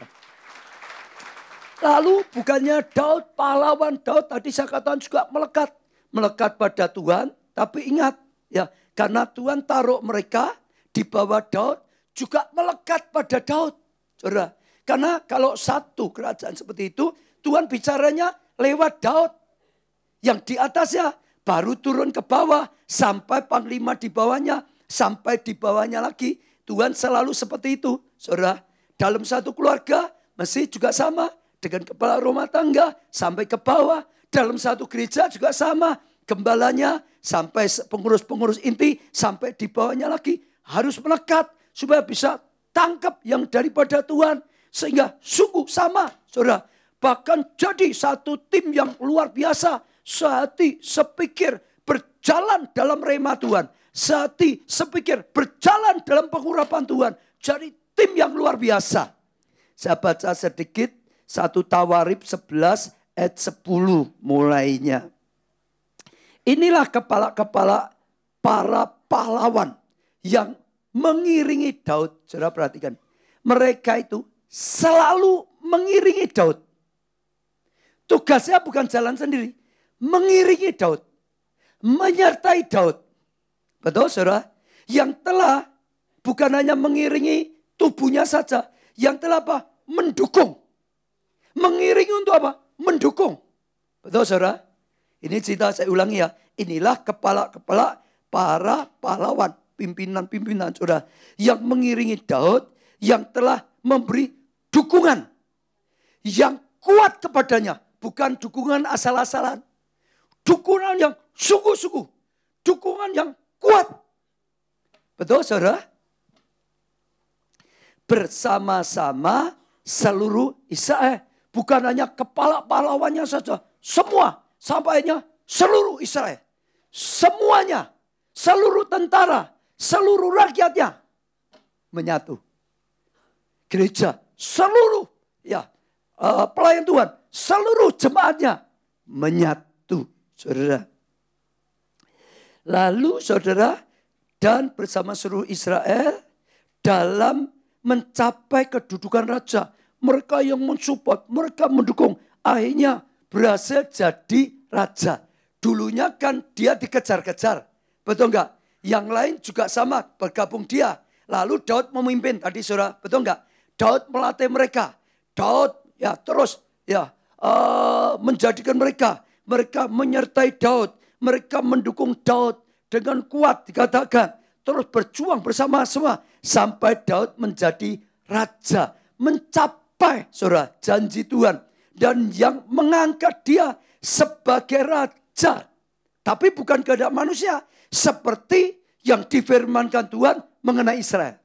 Lalu bukannya Daud, pahlawan Daud tadi saya katakan juga melekat. Melekat pada Tuhan. Tapi ingat ya, karena Tuhan taruh mereka di bawah Daud. Juga melekat pada Daud. Saudara. Karena kalau satu kerajaan seperti itu, Tuhan bicaranya lewat Daud. Yang di atasnya baru turun ke bawah. Sampai panglima di bawahnya. Sampai di bawahnya lagi. Tuhan selalu seperti itu. Saudara. Dalam satu keluarga masih juga sama. Dengan kepala rumah tangga sampai ke bawah. Dalam satu gereja juga sama. Gembalanya sampai pengurus-pengurus inti sampai di bawahnya lagi. Harus melekat supaya bisa tangkap yang daripada Tuhan. Sehingga sungguh sama saudara. Bahkan jadi satu tim yang luar biasa. Sehati, sepikir, berjalan dalam rema Tuhan. Sehati, sepikir, berjalan dalam pengurapan Tuhan. Jadi tim yang luar biasa. Saya baca sedikit. 1 Tawarikh 11 ayat 10 mulainya. Inilah kepala-kepala para pahlawan yang mengiringi Daud. Saudara perhatikan. Mereka itu selalu mengiringi Daud. Tugasnya bukan jalan sendiri. Mengiringi Daud. Menyertai Daud. Betul saudara? Yang telah bukan hanya mengiringi tubuhnya saja. Yang telah apa? Mendukung. Mengiringi untuk apa? Mendukung. Betul saudara? Ini cerita saya ulangi ya. Inilah kepala-kepala para pahlawan. Pimpinan-pimpinan saudara. Yang mengiringi Daud. Yang telah memberi dukungan. Yang kuat kepadanya. Bukan dukungan asal-asalan. Dukungan yang sungguh-sungguh. Dukungan yang kuat. Betul saudara? Bersama-sama seluruh Israel. Bukan hanya kepala pahlawannya saja. Semua. Sampainya seluruh Israel. Semuanya. Seluruh tentara. Seluruh rakyatnya. Menyatu. Gereja. Seluruh. Ya. Pelayan Tuhan. Seluruh jemaatnya. Menyatu. Saudara. Lalu saudara. Dan bersama seluruh Israel. Dalam mencapai kedudukan raja. Mereka yang mensupport, mereka mendukung. Akhirnya berhasil jadi raja. Dulunya kan dia dikejar-kejar. Betul enggak? Yang lain juga sama, bergabung dia. Lalu Daud memimpin tadi saudara, betul enggak? Daud melatih mereka. Daud ya terus ya menjadikan mereka. Mereka menyertai Daud. Mereka mendukung Daud dengan kuat dikatakan. Terus berjuang bersama semua. Sampai Daud menjadi raja. Mencapai saudara janji Tuhan. Dan yang mengangkat dia sebagai raja. Tapi bukan kehendak manusia. Seperti yang difirmankan Tuhan mengenai Israel.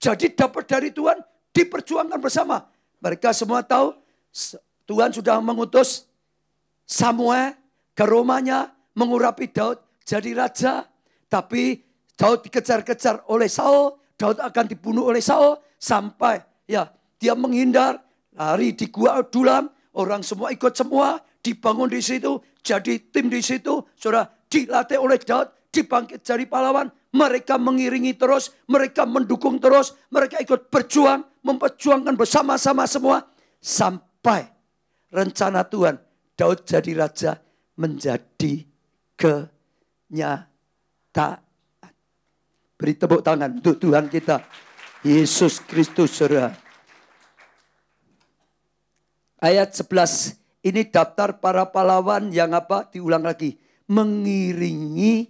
Jadi dapat dari Tuhan diperjuangkan bersama. Mereka semua tahu Tuhan sudah mengutus Samuel ke rumahnya mengurapi Daud jadi raja. Tapi Daud dikejar-kejar oleh Saul. Daud akan dibunuh oleh Saul sampai ya dia menghindar, lari di gua Adulam, orang semua ikut semua, dibangun di situ, jadi tim di situ, saudara dilatih oleh Daud, dibangkit jadi pahlawan, Mereka mengiringi terus, mereka mendukung terus, mereka ikut berjuang, memperjuangkan bersama-sama semua. Sampai rencana Tuhan, Daud jadi raja, menjadi kenyataan. Beri tepuk tangan untuk Tuhan kita, Yesus Kristus, saudara. Ayat 11, ini daftar para pahlawan yang apa? Diulang lagi. Mengiringi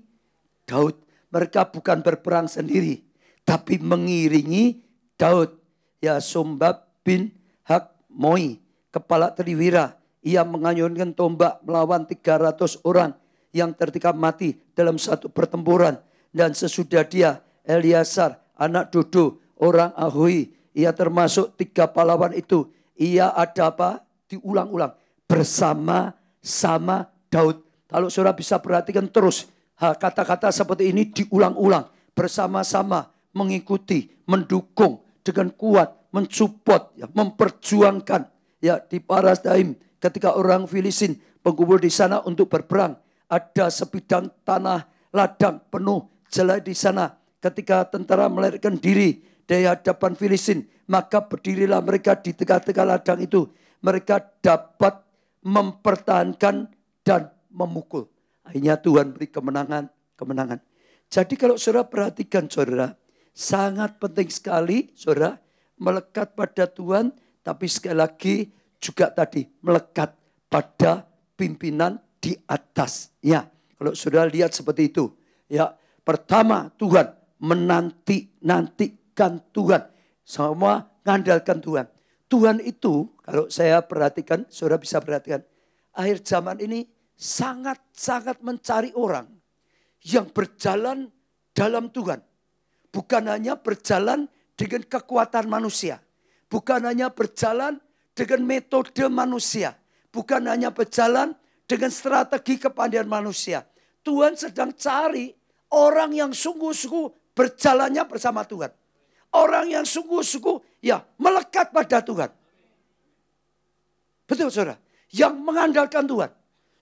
Daud. Mereka bukan berperang sendiri, tapi mengiringi Daud. Ya, Sombab bin Hakmoi, kepala triwira. Ia mengayunkan tombak melawan 300 orang yang tertikam mati dalam satu pertempuran. Dan sesudah dia, Eliasar, anak Dodo, orang Ahohi. Ia termasuk 3 pahlawan itu. Ia ada apa? Diulang-ulang. Bersama-sama Daud. Kalau saudara bisa perhatikan terus. Kata-kata seperti ini diulang-ulang. Bersama-sama mengikuti, mendukung dengan kuat, mensupport, ya, memperjuangkan. Ya, di Parasdaim ketika orang Filistin berkumpul di sana untuk berperang. Ada sebidang tanah ladang penuh jelai di sana. Ketika tentara melarikan diri dari hadapan Filistin, maka berdirilah mereka di tengah-tengah ladang itu. Mereka dapat mempertahankan dan memukul. Akhirnya Tuhan beri kemenangan. Jadi kalau saudara perhatikan saudara, sangat penting sekali saudara melekat pada Tuhan. Tapi sekali lagi juga tadi melekat pada pimpinan di atasnya. Kalau saudara lihat seperti itu. Ya, pertama Tuhan menanti-nantikan Tuhan. Semua mengandalkan Tuhan. Tuhan itu kalau saya perhatikan, saudara bisa perhatikan. Akhir zaman ini sangat-sangat mencari orang yang berjalan dalam Tuhan. Bukan hanya berjalan dengan kekuatan manusia. Bukan hanya berjalan dengan metode manusia. Bukan hanya berjalan dengan strategi kepandaian manusia. Tuhan sedang cari orang yang sungguh-sungguh berjalannya bersama Tuhan. Orang yang sungguh-sungguh ya melekat pada Tuhan. Betul saudara? Yang mengandalkan Tuhan.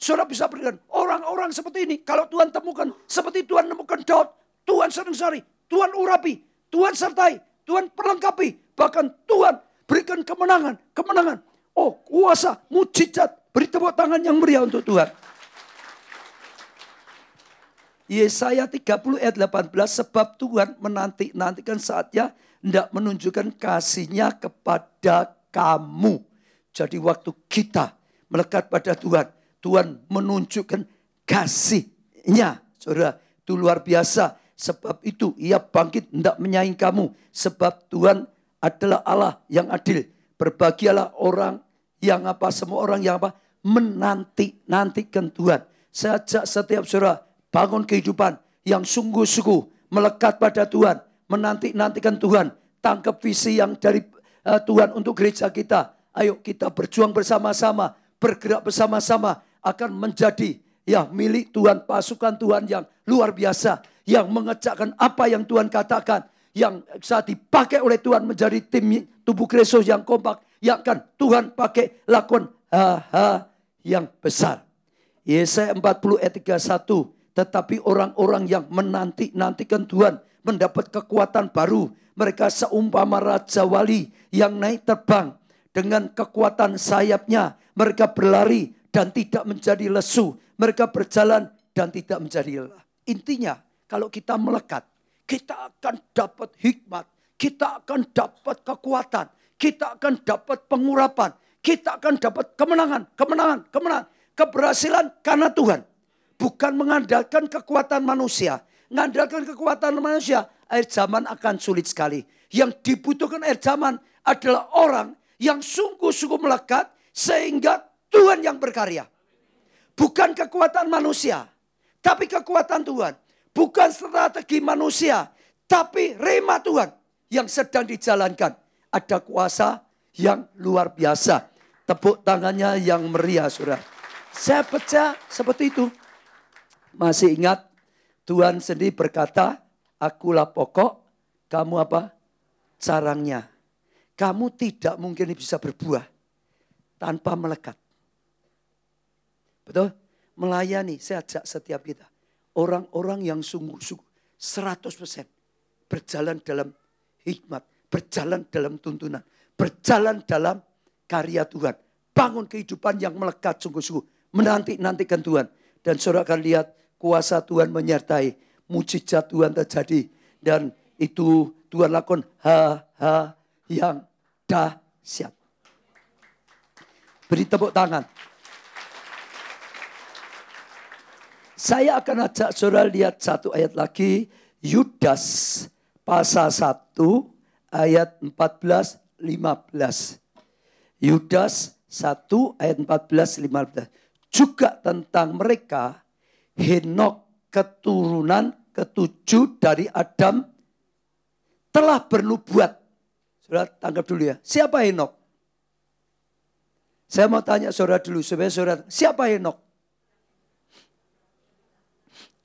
Saudara bisa berikan orang-orang seperti ini. Kalau Tuhan temukan, seperti Tuhan temukan Daud. Tuhan sering cari, Tuhan urapi, Tuhan sertai, Tuhan perlengkapi. Bahkan Tuhan berikan kemenangan. Oh, kuasa, mujizat. Beri tepuk tangan yang meriah untuk Tuhan. Yesaya 30 ayat 18, sebab Tuhan menanti-nantikan saatnya hendak menunjukkan kasih-Nya kepada kamu. Jadi waktu kita melekat pada Tuhan, Tuhan menunjukkan kasih-Nya. Saudara, itu luar biasa. Sebab itu ia bangkit hendak menyaing kamu. Sebab Tuhan adalah Allah yang adil. Berbahagialah orang yang apa, semua orang yang apa, menanti-nantikan Tuhan. Saya ajak setiap saudara bangun kehidupan yang sungguh-sungguh melekat pada Tuhan. Menanti-nantikan Tuhan. Tangkap visi yang dari Tuhan untuk gereja kita. Ayo kita berjuang bersama-sama. Bergerak bersama-sama. Akan menjadi ya milik Tuhan, pasukan Tuhan yang luar biasa, yang mengerjakan apa yang Tuhan katakan, yang bisa dipakai oleh Tuhan menjadi tim tubuh Kristus yang kompak, yang akan Tuhan pakai lakukan hal yang besar. Yesaya 40 ayat 31, tetapi orang-orang yang menanti-nantikan Tuhan mendapat kekuatan baru. Mereka seumpama raja wali yang naik terbang dengan kekuatan sayapnya. Mereka berlari dan tidak menjadi lesu. Mereka berjalan dan tidak menjadi lelah. Intinya, kalau kita melekat, kita akan dapat hikmat. Kita akan dapat kekuatan. Kita akan dapat pengurapan. Kita akan dapat kemenangan. Keberhasilan karena Tuhan. Bukan mengandalkan kekuatan manusia. Mengandalkan kekuatan manusia, akhir zaman akan sulit sekali. Yang dibutuhkan akhir zaman adalah orang yang sungguh-sungguh melekat sehingga Tuhan yang berkarya. Bukan kekuatan manusia, tapi kekuatan Tuhan. Bukan strategi manusia, tapi rema Tuhan yang sedang dijalankan. Ada kuasa yang luar biasa. Tepuk tangannya yang meriah, saudara. Saya baca seperti itu. Masih ingat Tuhan sendiri berkata, akulah pokok, kamu apa? Carangnya. Kamu tidak mungkin bisa berbuah tanpa melekat. Betul? Melayani, saya ajak setiap kita. Orang-orang yang sungguh-sungguh 100%. Berjalan dalam hikmat, berjalan dalam tuntunan, berjalan dalam karya Tuhan. Bangun kehidupan yang melekat sungguh-sungguh. Menanti-nantikan Tuhan. Dan saudara akan lihat kuasa Tuhan menyertai. Mujizat Tuhan terjadi. Dan itu Tuhan lakukan hal-hal yang dahsyat. Beri tepuk tangan. Saya akan ajak saudara lihat satu ayat lagi. Yudas pasal 1 ayat 14-15. Yudas 1 ayat 14-15. Juga tentang mereka, Henok keturunan ketujuh dari Adam telah bernubuat. Saudara tangkap dulu ya. Siapa Henok? Saya mau tanya saudara dulu. Supaya saudara, siapa Henok?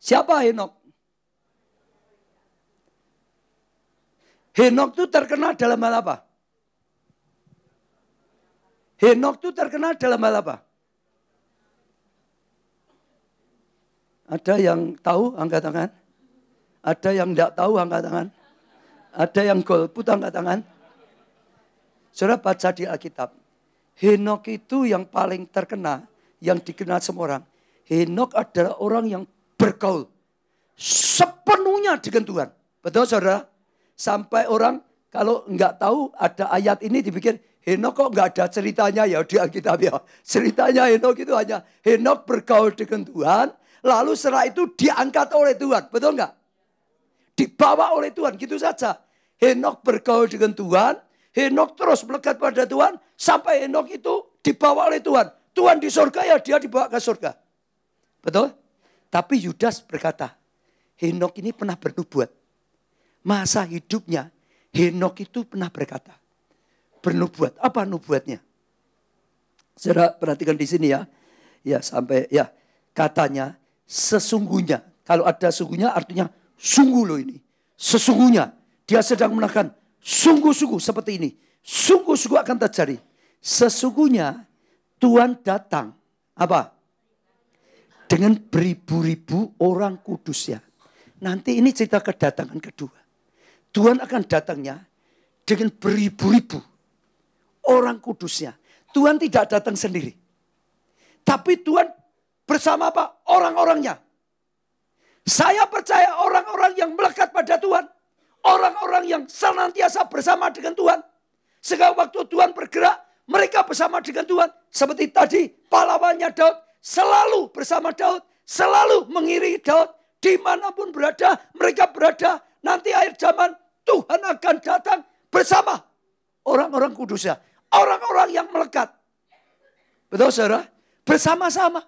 Siapa Henok? Henok itu terkenal dalam hal apa? Henok itu terkenal dalam hal apa? Ada yang tahu angkat tangan? Ada yang tidak tahu angkat tangan? Ada yang golput angkat tangan? Saudara baca di Alkitab. Henok itu yang paling terkenal, yang dikenal semua orang. Henok adalah orang yang bergaul sepenuhnya dengan Tuhan. Betul saudara? Sampai orang kalau nggak tahu ada ayat ini dipikir Henok kok nggak ada ceritanya ya di Alkitab ya. Ceritanya Henok itu hanya Henok bergaul dengan Tuhan. Lalu setelah itu diangkat oleh Tuhan. Betul nggak? Dibawa oleh Tuhan gitu saja. Henok bergaul dengan Tuhan. Henok terus melekat pada Tuhan. Sampai Henok itu dibawa oleh Tuhan. Tuhan di surga ya dia dibawa ke surga. Betul? Tapi Yudas berkata, Henok ini pernah bernubuat. Masa hidupnya Henok itu pernah berkata. Bernubuat. Apa nubuatnya? Saudara perhatikan di sini ya. Ya sampai ya katanya sesungguhnya. Kalau ada sungguhnya artinya sungguh loh ini. Sesungguhnya dia sedang menekan sungguh-sungguh seperti ini. Sungguh-sungguh akan terjadi. Sesungguhnya Tuhan datang. Apa? Dengan beribu-ribu orang kudusnya. Nanti ini cerita kedatangan kedua. Tuhan akan datangnya dengan beribu-ribu orang kudusnya. Tuhan tidak datang sendiri. Tapi Tuhan bersama apa? Orang-orangnya. Saya percaya orang-orang yang melekat pada Tuhan. Orang-orang yang senantiasa bersama dengan Tuhan. Sehingga waktu Tuhan bergerak, mereka bersama dengan Tuhan. Seperti tadi pahlawannya Daud selalu bersama Daud. Selalu mengiringi Daud. Dimanapun berada, mereka berada. Nanti akhir zaman Tuhan akan datang bersama orang-orang kudusnya. Orang-orang yang melekat. Betul saudara? Bersama-sama.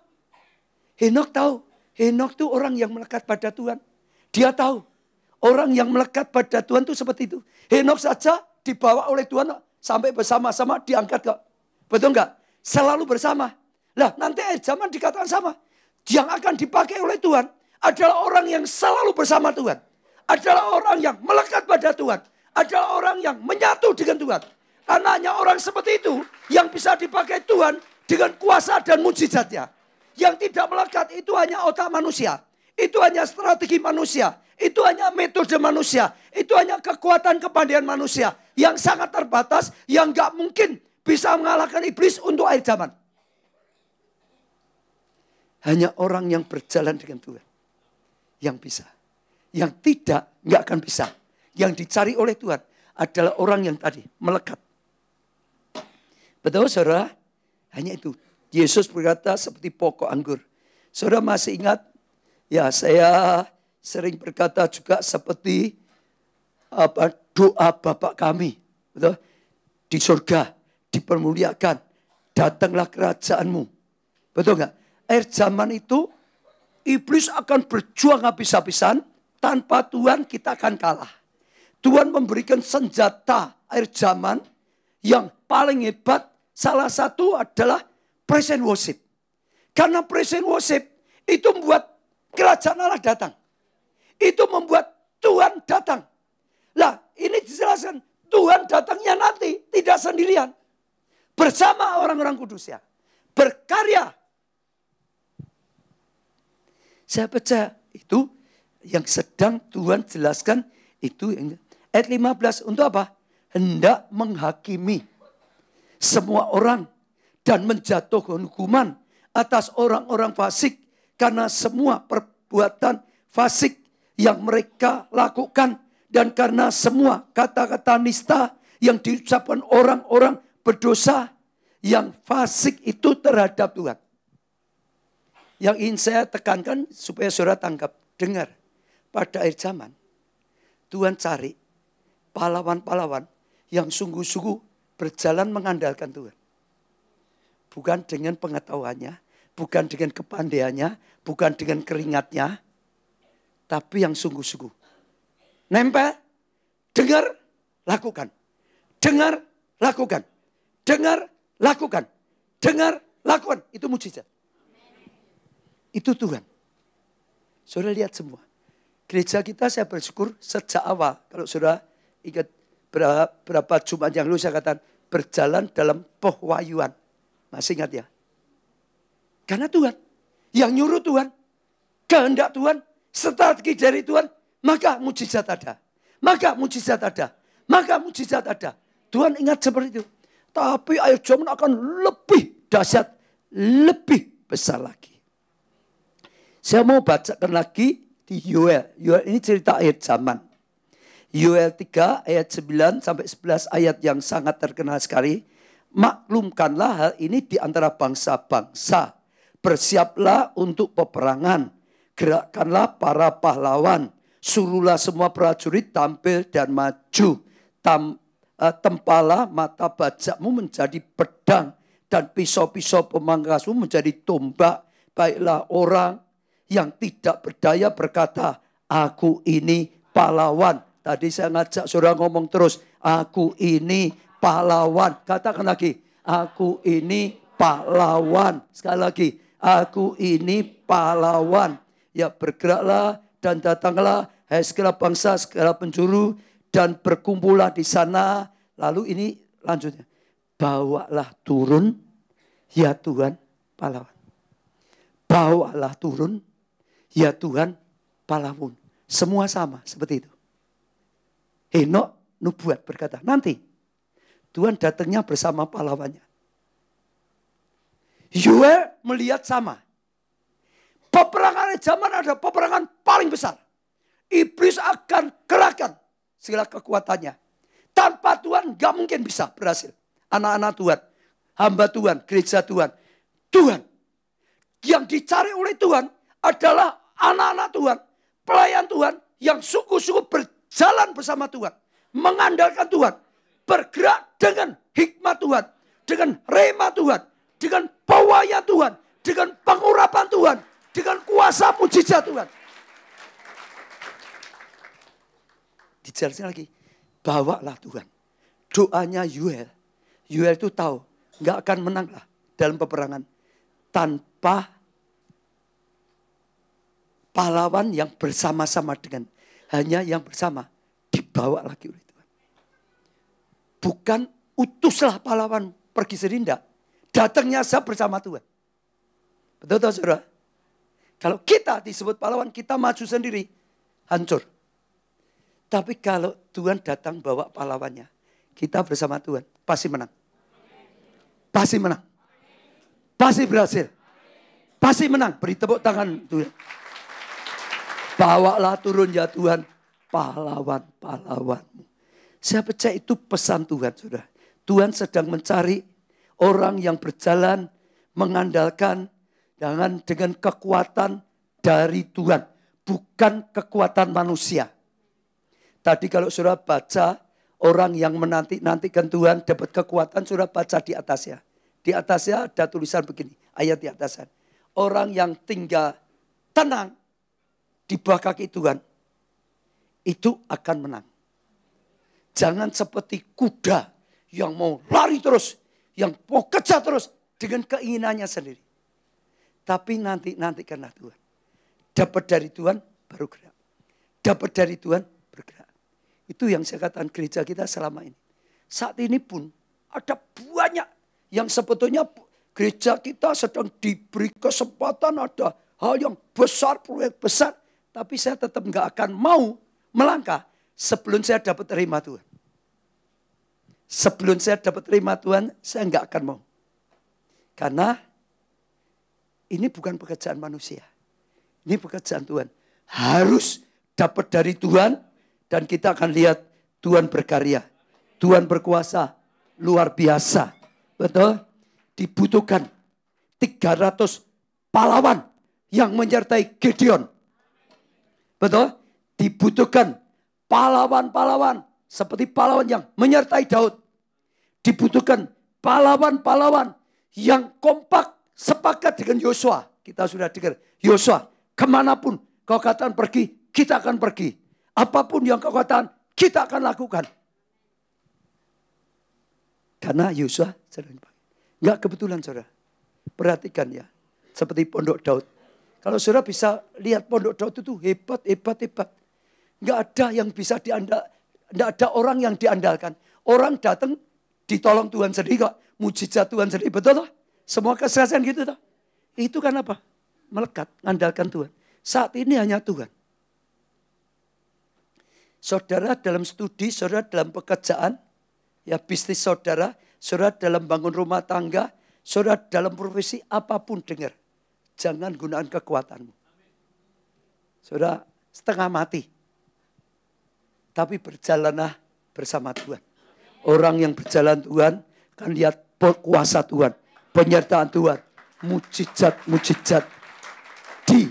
Henok tahu. Henok itu orang yang melekat pada Tuhan. Dia tahu. Orang yang melekat pada Tuhan itu seperti itu. Henok saja dibawa oleh Tuhan sampai bersama-sama diangkat kok. Betul enggak? Selalu bersama. Lah nanti akhir zaman dikatakan sama. Yang akan dipakai oleh Tuhan adalah orang yang selalu bersama Tuhan. Adalah orang yang melekat pada Tuhan. Adalah orang yang menyatu dengan Tuhan. Karena hanya orang seperti itu yang bisa dipakai Tuhan dengan kuasa dan mujizatnya. Yang tidak melekat itu hanya otak manusia. Itu hanya strategi manusia. Itu hanya metode manusia. Itu hanya kekuatan kepandaian manusia. Yang sangat terbatas. Yang gak mungkin bisa mengalahkan iblis untuk akhir zaman. Hanya orang yang berjalan dengan Tuhan. Yang bisa. Yang tidak, nggak akan bisa. Yang dicari oleh Tuhan adalah orang yang tadi melekat. Betul saudara? Hanya itu. Yesus berkata seperti pokok anggur. Saudara masih ingat? Ya saya sering berkata juga seperti doa Bapa kami. Betul? Di surga, dipermuliakan. Datanglah kerajaanmu. Betul nggak? Akhir zaman itu iblis akan berjuang habis-habisan. Tanpa Tuhan kita akan kalah. Tuhan memberikan senjata akhir zaman yang paling hebat. Salah satu adalah praise and worship. Karena praise and worship itu membuat kerajaan Allah datang. Itu membuat Tuhan datang. Lah ini dijelaskan. Tuhan datangnya nanti tidak sendirian. Bersama orang-orang kudusnya. Berkarya. Saya percaya itu yang sedang Tuhan jelaskan itu. Ayat 15 untuk apa? Hendak menghakimi semua orang dan menjatuhkan hukuman atas orang-orang fasik karena semua perbuatan fasik yang mereka lakukan dan karena semua kata-kata nista yang diucapkan orang-orang berdosa yang fasik itu terhadap Tuhan. Yang ingin saya tekankan supaya saudara tangkap, dengar. Pada akhir zaman, Tuhan cari pahlawan-pahlawan yang sungguh-sungguh berjalan mengandalkan Tuhan. Bukan dengan pengetahuannya, bukan dengan kepandaiannya, bukan dengan keringatnya, tapi yang sungguh-sungguh. Nempel, dengar, lakukan. Dengar, lakukan. Dengar, lakukan. Dengar, lakukan. Itu mujizat. Itu Tuhan. Saudara lihat semua. Gereja kita saya bersyukur sejak awal. Kalau saudara ingat berapa Jumat yang lalu saya katakan berjalan dalam pewahyuan. Masih ingat ya? Karena Tuhan. Yang nyuruh Tuhan. Kehendak Tuhan. Strategi dari Tuhan. Maka mujizat ada. Maka mujizat ada. Maka mujizat ada. Tuhan ingat seperti itu. Tapi akhir zaman akan lebih dahsyat. Lebih besar lagi. Saya mau bacakan lagi di Yoel. Yoel ini cerita akhir zaman. Yoel 3 ayat 9 sampai 11 ayat yang sangat terkenal sekali. Maklumkanlah hal ini di antara bangsa-bangsa. Bersiaplah untuk peperangan. Gerakkanlah para pahlawan. Suruhlah semua prajurit tampil dan maju. Tempalah mata bajakmu menjadi pedang. Dan pisau-pisau pemangkasmu menjadi tombak. Baiklah orang yang tidak berdaya berkata, aku ini pahlawan. Tadi saya ngajak saudara ngomong terus, aku ini pahlawan. Katakan lagi, aku ini pahlawan. Sekali lagi, aku ini pahlawan. Ya bergeraklah dan datanglah, hai segala bangsa, segala penjuru, dan berkumpullah di sana. Lalu ini lanjutnya, bawalah turun, ya Tuhan pahlawan. Bawalah turun, ya Tuhan pahlawan. Semua sama seperti itu. Henok nubuat berkata, nanti Tuhan datangnya bersama pahlawannya. Yoel melihat sama. Peperangan zaman ada peperangan paling besar. Iblis akan kerahkan segala kekuatannya. Tanpa Tuhan gak mungkin bisa berhasil. Anak-anak Tuhan, hamba Tuhan, gereja Tuhan. Tuhan yang dicari oleh Tuhan adalah anak-anak Tuhan, pelayan Tuhan yang sungguh-sungguh berjalan bersama Tuhan, mengandalkan Tuhan, bergerak dengan hikmat Tuhan, dengan rema Tuhan, dengan pawaya Tuhan, dengan pengurapan Tuhan, dengan kuasa mujizat Tuhan. Dijelaskan lagi, bawalah Tuhan. Doanya Yoel. Yoel itu tahu, nggak akan menang lah dalam peperangan tanpa pahlawan yang bersama-sama dengan hanya yang bersama dibawa lagi oleh Tuhan. Bukan utuslah pahlawan pergi sendiri, datangnya saya bersama Tuhan. Betul tak saudara? Kalau kita disebut pahlawan, kita maju sendiri, hancur. Tapi kalau Tuhan datang bawa pahlawannya, kita bersama Tuhan, pasti menang. Pasti menang. Pasti berhasil. Pasti menang. Beri tepuk tangan Tuhan. Bawalah turun ya Tuhan pahlawan-pahlawanmu. Saya percaya itu pesan Tuhan, saudara. Tuhan sedang mencari orang yang berjalan mengandalkan dengan kekuatan dari Tuhan. Bukan kekuatan manusia. Tadi kalau saudara baca orang yang menanti-nantikan Tuhan dapat kekuatan, saudara baca di atasnya. Di atasnya ada tulisan begini, ayat di atasnya. Orang yang tinggal tenang di bawah kaki Tuhan, itu akan menang. Jangan seperti kuda yang mau lari terus, yang mau kejar terus dengan keinginannya sendiri. Tapi nantikanlah Tuhan. Dapat dari Tuhan baru gerak. Dapat dari Tuhan bergerak. Itu yang saya katakan gereja kita selama ini. Saat ini pun ada banyak yang sebetulnya gereja kita sedang diberi kesempatan, ada hal yang besar, proyek besar. tapi saya tetap nggak akan mau melangkah sebelum saya dapat terima Tuhan. Sebelum saya dapat terima Tuhan, saya nggak akan mau. Karena ini bukan pekerjaan manusia. Ini pekerjaan Tuhan. Harus dapat dari Tuhan dan kita akan lihat Tuhan berkarya. Tuhan berkuasa luar biasa. Betul? Dibutuhkan 300 pahlawan yang menyertai Gideon. Betul? Dibutuhkan pahlawan-pahlawan seperti pahlawan yang menyertai Daud. Dibutuhkan pahlawan-pahlawan yang kompak sepakat dengan Yosua. Kita sudah dengar, Yosua, kemanapun kau katakan pergi, kita akan pergi. Apapun yang kau katakan, kita akan lakukan. Karena Yosua sedang dipakai. Enggak kebetulan saudara. Perhatikan ya. Seperti pondok Daud. Kalau saudara bisa lihat pondok Daud itu hebat. Enggak ada yang bisa diandalkan. Enggak ada orang yang diandalkan. Orang datang ditolong Tuhan sendiri kok. Mujizat Tuhan sendiri. Betul toh? Semua kesehatan gitu toh. Itu kan apa? Melekat. Mengandalkan Tuhan. Saat ini hanya Tuhan. Saudara dalam studi, saudara dalam pekerjaan. Ya bisnis saudara. Saudara dalam bangun rumah tangga. Saudara dalam profesi apapun dengar. Jangan gunakan kekuatanmu. Saudara setengah mati. Tapi berjalanlah bersama Tuhan. Orang yang berjalan Tuhan akan lihat kuasa Tuhan. Penyertaan Tuhan. Mujizat-mujizat. Di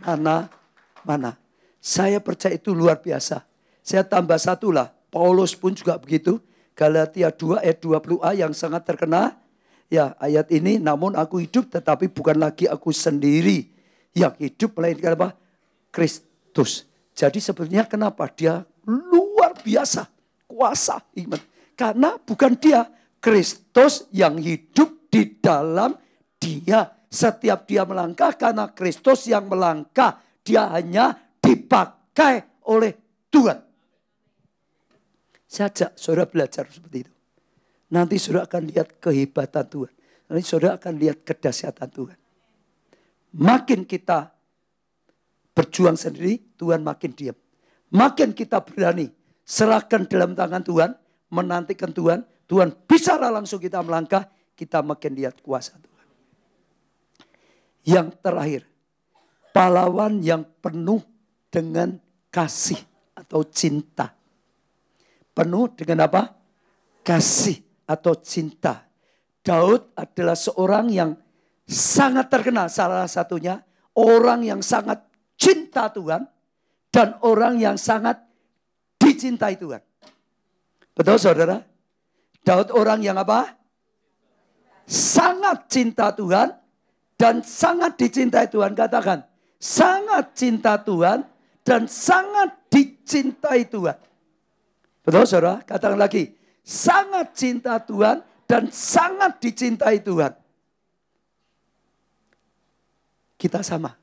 mana-mana. Saya percaya itu luar biasa. Saya tambah satu lah. Paulus pun juga begitu. Galatia 2 ayat 20a yang sangat terkenal. Ya ayat ini, namun aku hidup tetapi bukan lagi aku sendiri yang hidup, melainkan apa? Kristus. Jadi sebenarnya kenapa dia luar biasa kuasa iman? Karena bukan dia, Kristus yang hidup di dalam dia. Setiap dia melangkah karena Kristus yang melangkah, dia hanya dipakai oleh Tuhan. Saya ajak saudara belajar seperti itu. Nanti saudara akan lihat kehebatan Tuhan. Nanti saudara akan lihat kedahsyatan Tuhan. Makin kita berjuang sendiri, Tuhan makin diam. Makin kita berani serahkan dalam tangan Tuhan, menantikan Tuhan, Tuhan bicara langsung kita melangkah, kita makin lihat kuasa Tuhan. Yang terakhir, pahlawan yang penuh dengan kasih atau cinta. Penuh dengan apa? Kasih atau cinta. Daud adalah seorang yang sangat terkenal. Salah satunya orang yang sangat cinta Tuhan. Dan orang yang sangat dicintai Tuhan. Betul saudara? Daud orang yang apa? Sangat cinta Tuhan. Dan sangat dicintai Tuhan. Katakan. Sangat cinta Tuhan. Dan sangat dicintai Tuhan. Betul saudara? Katakan lagi. Sangat cinta Tuhan dan sangat dicintai Tuhan. Kita sama.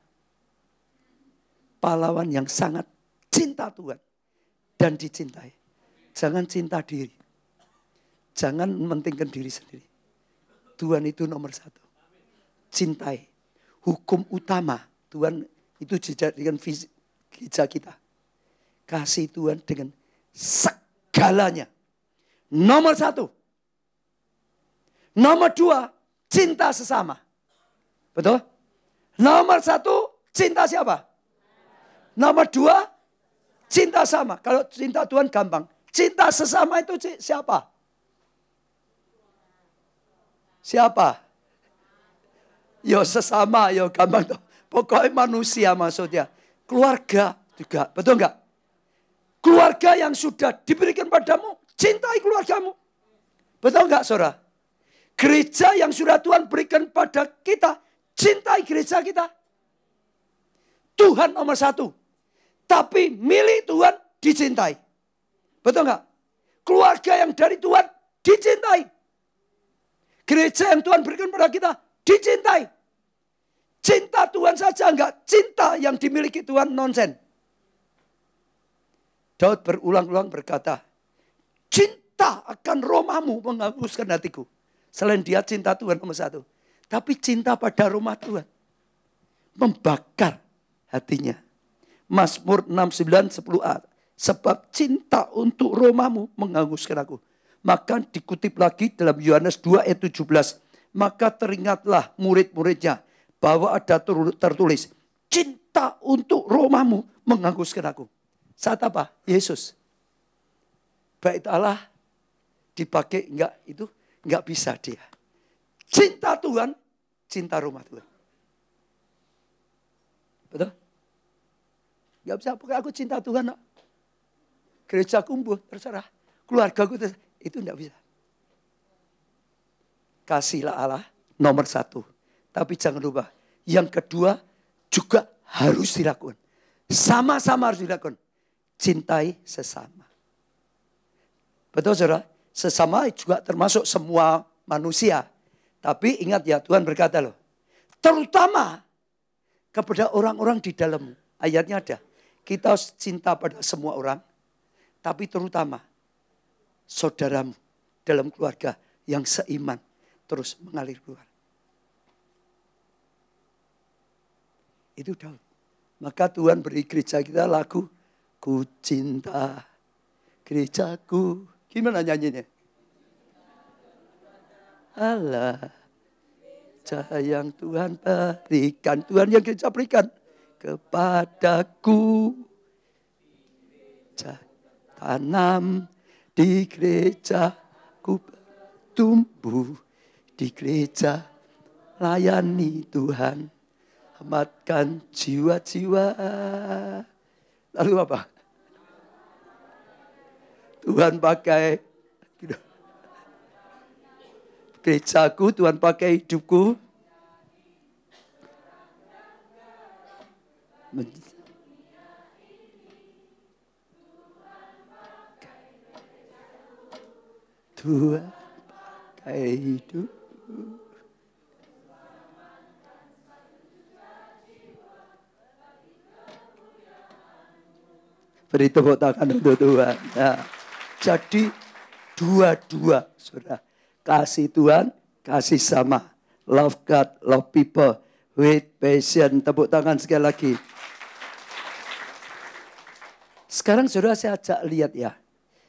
Pahlawan yang sangat cinta Tuhan dan dicintai. Jangan cinta diri. Jangan mementingkan diri sendiri. Tuhan itu nomor satu. Cintai. Hukum utama Tuhan itu dijadikan gereja kita. Kasih Tuhan dengan segalanya. Nomor satu. Nomor dua, cinta sesama. Betul? Nomor satu, cinta siapa? Nomor dua, cinta sama. Kalau cinta Tuhan gampang. Cinta sesama itu siapa? Siapa? Yo sesama, yo gampang tuh. Pokoknya manusia maksudnya. Keluarga juga, betul enggak? Keluarga yang sudah diberikan padamu, cintai keluargamu. Betul enggak saudara? Gereja yang sudah Tuhan berikan pada kita, cintai gereja kita. Tuhan nomor satu. Tapi milik Tuhan dicintai. Betul enggak? Keluarga yang dari Tuhan dicintai. Gereja yang Tuhan berikan pada kita dicintai. Cinta Tuhan saja enggak, cinta yang dimiliki Tuhan nonsen. Daud berulang-ulang berkata, cinta akan romamu menghanguskan hatiku. Selain dia cinta Tuhan nomor satu. Tapi cinta pada rumah Tuhan. Membakar hatinya. Mazmur 69, 10a. Sebab cinta untuk Romamu menghanguskan aku. Maka dikutip lagi dalam Yohanes 2 ayat 17. Maka teringatlah murid-muridnya bahwa ada tertulis. Cinta untuk Romamu menghanguskan aku. Saat apa? Yesus. Bait Allah dipakai enggak bisa dia. Cinta Tuhan, cinta Roma Tuhan. Betul? Enggak bisa, pokoknya aku cinta Tuhan. No. Gereja kumbuh, terserah. Keluargaku terserah. Itu enggak bisa. Kasihlah Allah nomor 1. Tapi jangan lupa. Yang kedua juga harus dilakukan. Sama-sama harus dilakukan. Cintai sesama. Betul saudara? Sesama juga termasuk semua manusia. Tapi ingat ya, Tuhan berkata loh. Terutama kepada orang-orang di dalammu. Ayatnya ada. Kita harus cinta pada semua orang. Tapi terutama saudaramu dalam keluarga yang seiman. Terus mengalir keluar. Itu Daud. Maka Tuhan beri gereja kita lagu. Ku cinta gerejaku. Gimana nyanyinya? Allah. Cahaya yang Tuhan berikan. Tuhan yang gereja berikan. Kepadaku. Tanam di gerejaku. Tumbuh di gereja. Layani Tuhan. Selamatkan jiwa-jiwa. Lalu apa? Tuhan pakai gerejaku, Tuhan pakai hidupku. Tuhan pakai hidupku. Beri tepuk tangan untuk Tuhan. Nah, jadi dua-dua, saudara. Kasih Tuhan, kasih sama. Love God, love people. With passion. Tepuk tangan sekali lagi. Sekarang saudara saya ajak lihat ya.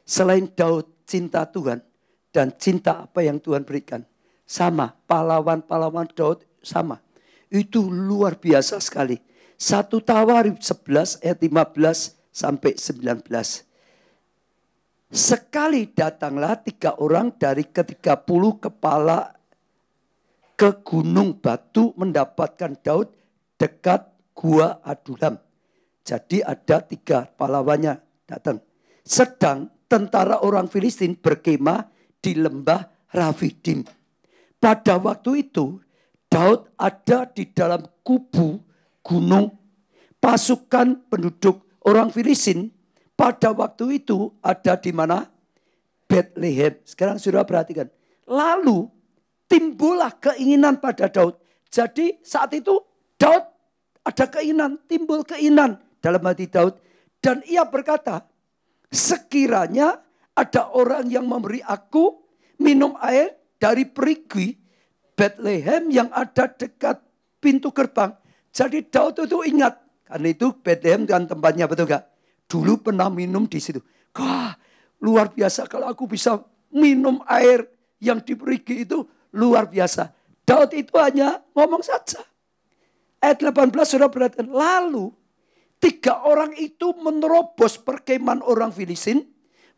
Selain Daud cinta Tuhan dan cinta apa yang Tuhan berikan. Sama, pahlawan-pahlawan Daud sama. Itu luar biasa sekali. 1 Tawarikh 11 ayat 15 sampai 19. Sekali datanglah 3 orang dari ke-30 kepala ke gunung batu mendapatkan Daud dekat gua Adulam. Jadi ada 3 pahlawannya datang. Sedang tentara orang Filistin berkemah di lembah Rafidim. Pada waktu itu Daud ada di dalam kubu gunung. Pasukan penduduk orang Filistin pada waktu itu ada di mana? Bethlehem. Sekarang sudah perhatikan. Lalu timbullah keinginan pada Daud. Jadi saat itu Daud ada keinginan, timbul keinginan dalam hati Daud. Dan ia berkata, sekiranya ada orang yang memberi aku minum air dari perigi Bethlehem yang ada dekat pintu gerbang. Jadi Daud itu ingat. Karena itu Bethlehem kan tempatnya, betul gak? Dulu pernah minum di situ. Wah, luar biasa kalau aku bisa minum air yang diperigi itu luar biasa. Daud itu hanya ngomong saja. Ayat 18 sudah perhatikan. Lalu 3 orang itu menerobos perkemahan orang Filistin.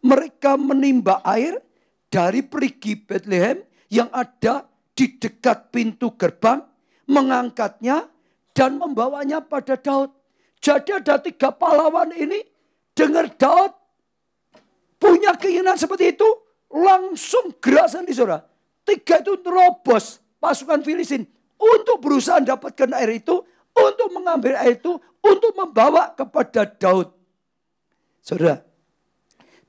Mereka menimba air dari perigi Bethlehem yang ada di dekat pintu gerbang. Mengangkatnya dan membawanya pada Daud. Jadi ada 3 pahlawan ini dengar Daud punya keinginan seperti itu. Langsung gerak sendiri saudara. 3 itu terobos pasukan Filistin. Untuk berusaha mendapatkan air itu. Untuk mengambil air itu. Untuk membawa kepada Daud. Saudara.